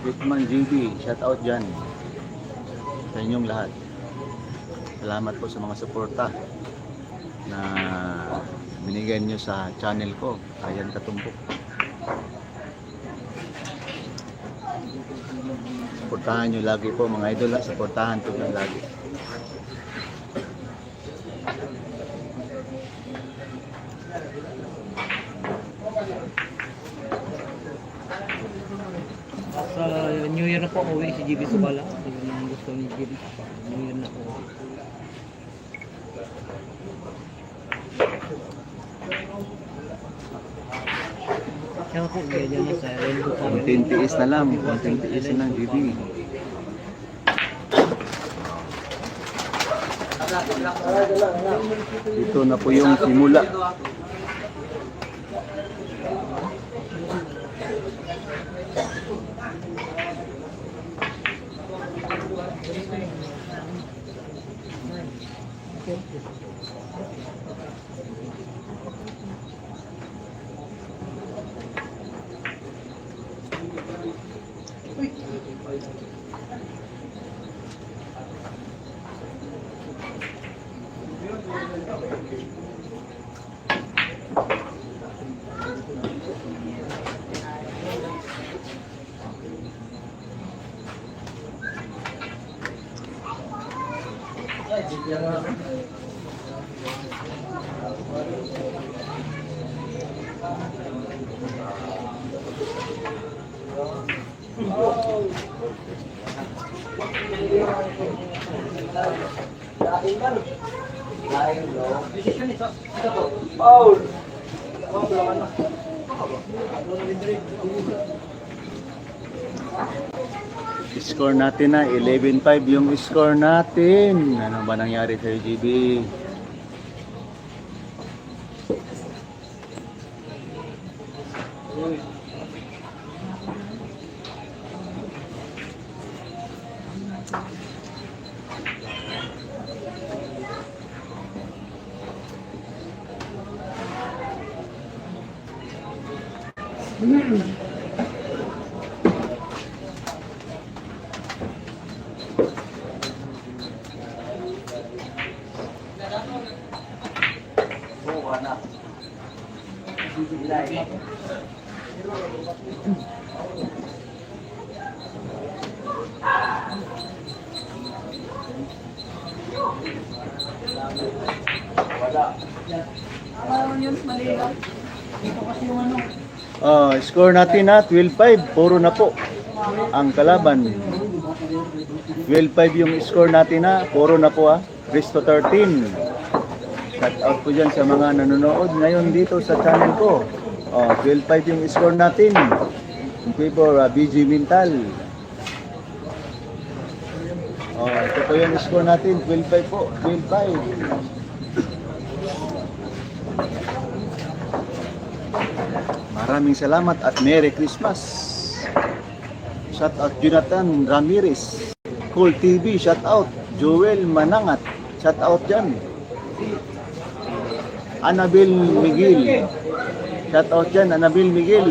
Speaker 2: Hitman GB, shout out dyan sa inyong lahat. Salamat po sa mga suporta na binigay nyo sa channel ko, Ayan Katumbok. Suportahan nyo lagi po mga idol, suportahan po nyo lagi.
Speaker 3: Sa New Year na po, uwi si GB Subala. Yun ang gusto ni GB. New Year na po. Kaya po, kaya dyan na sa Rainbow Family.
Speaker 2: Konting tiis na lang, konting tiis na lang, GB. Ito na po yung simula. Score natin na 11-5 yung score natin. Ano ba nangyari sa GB? Score natin na 12-5, puro na po ang kalaban. 12-5 yung score natin na, puro na po Cristo 13. Shout out po dyan sa mga nanonood ngayon dito sa channel ko. 12-5 yung score natin. In favor BG Mental. Ito po yung score natin, 12-5 po, 12-5. Maraming salamat at Merry Christmas. Shout out Jonathan Ramirez, Cool TV, shout out Joel Manangat, shout out dyan. Annabel Miguel, shout out dyan, Annabel Miguel.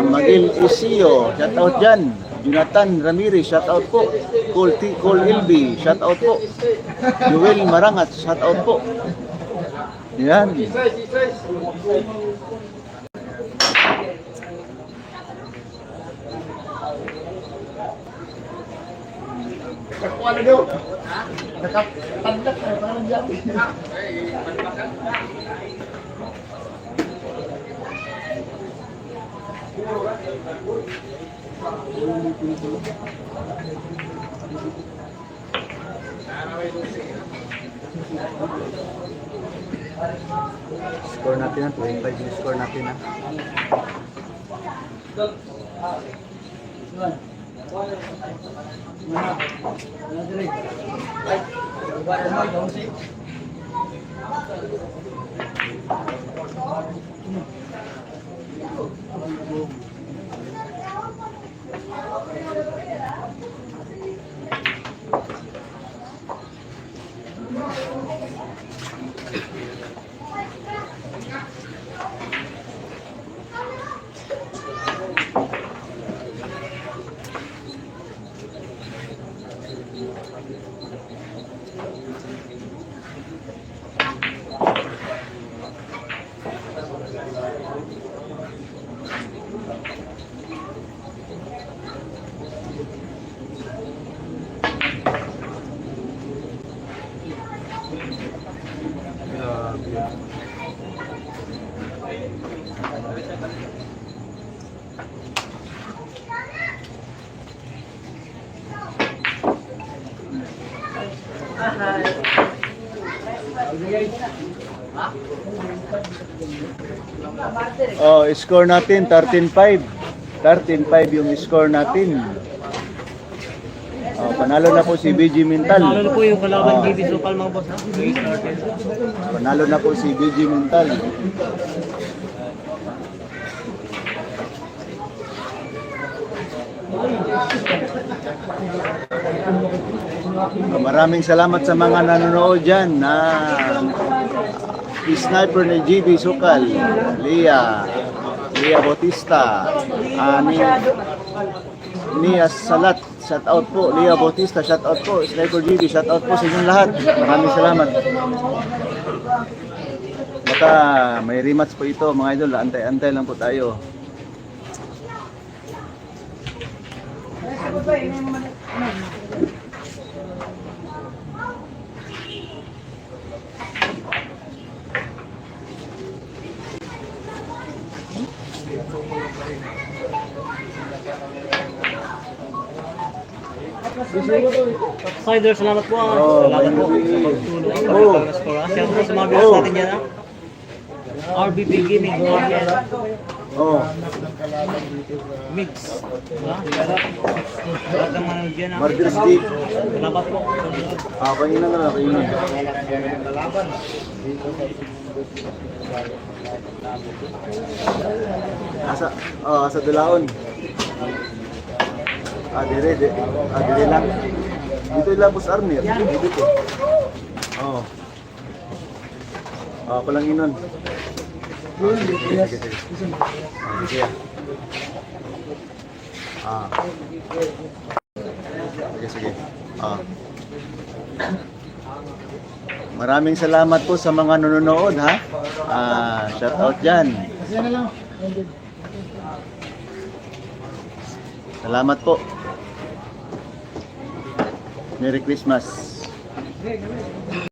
Speaker 2: Magil Isio, shout out dyan. Jonathan Ramirez, shout out po. Cool LB, shout out po. Joel Marangat, shout out po. Yan.
Speaker 1: Nakuha na daw. Nakapandak na, parang dyan.
Speaker 2: Score natin na, 25 yung score natin na. Score natin 13-5. 13-5 yung score natin. Panalo na po si BG Mental.
Speaker 3: Panalo na po yung kalaban GB Sokal mga boss.
Speaker 2: Panalo na po si BG Mental. Maraming salamat sa mga nanonood dyan na sniper ni GB Sukal, Lia Bautista, Nia Salat, shout out po. Lia Bautista, shout out po. Sniper GB, shout out po sa inyong lahat. Maraming salamat. Baka may rematch po ito mga idol, antay-antay lang po tayo.
Speaker 3: Sider, salamat po. Salamat po sa pagtulong sa pag-score. Shout out sa mga viewers natin dyan. RBP Gaming,
Speaker 2: Oh,
Speaker 3: Mix. Lahat ng manood dyan.
Speaker 2: Marvelous Steve.
Speaker 3: Salamat po.
Speaker 2: Kanina na lang, kanina. Asa Dulaon. Dire lang. Dito ilabos Arner. Dito. Oh. Palanginon. Sige. Sige. Maraming salamat po sa mga nanonood ha. Shout out dyan. Salamat po. Merry Christmas.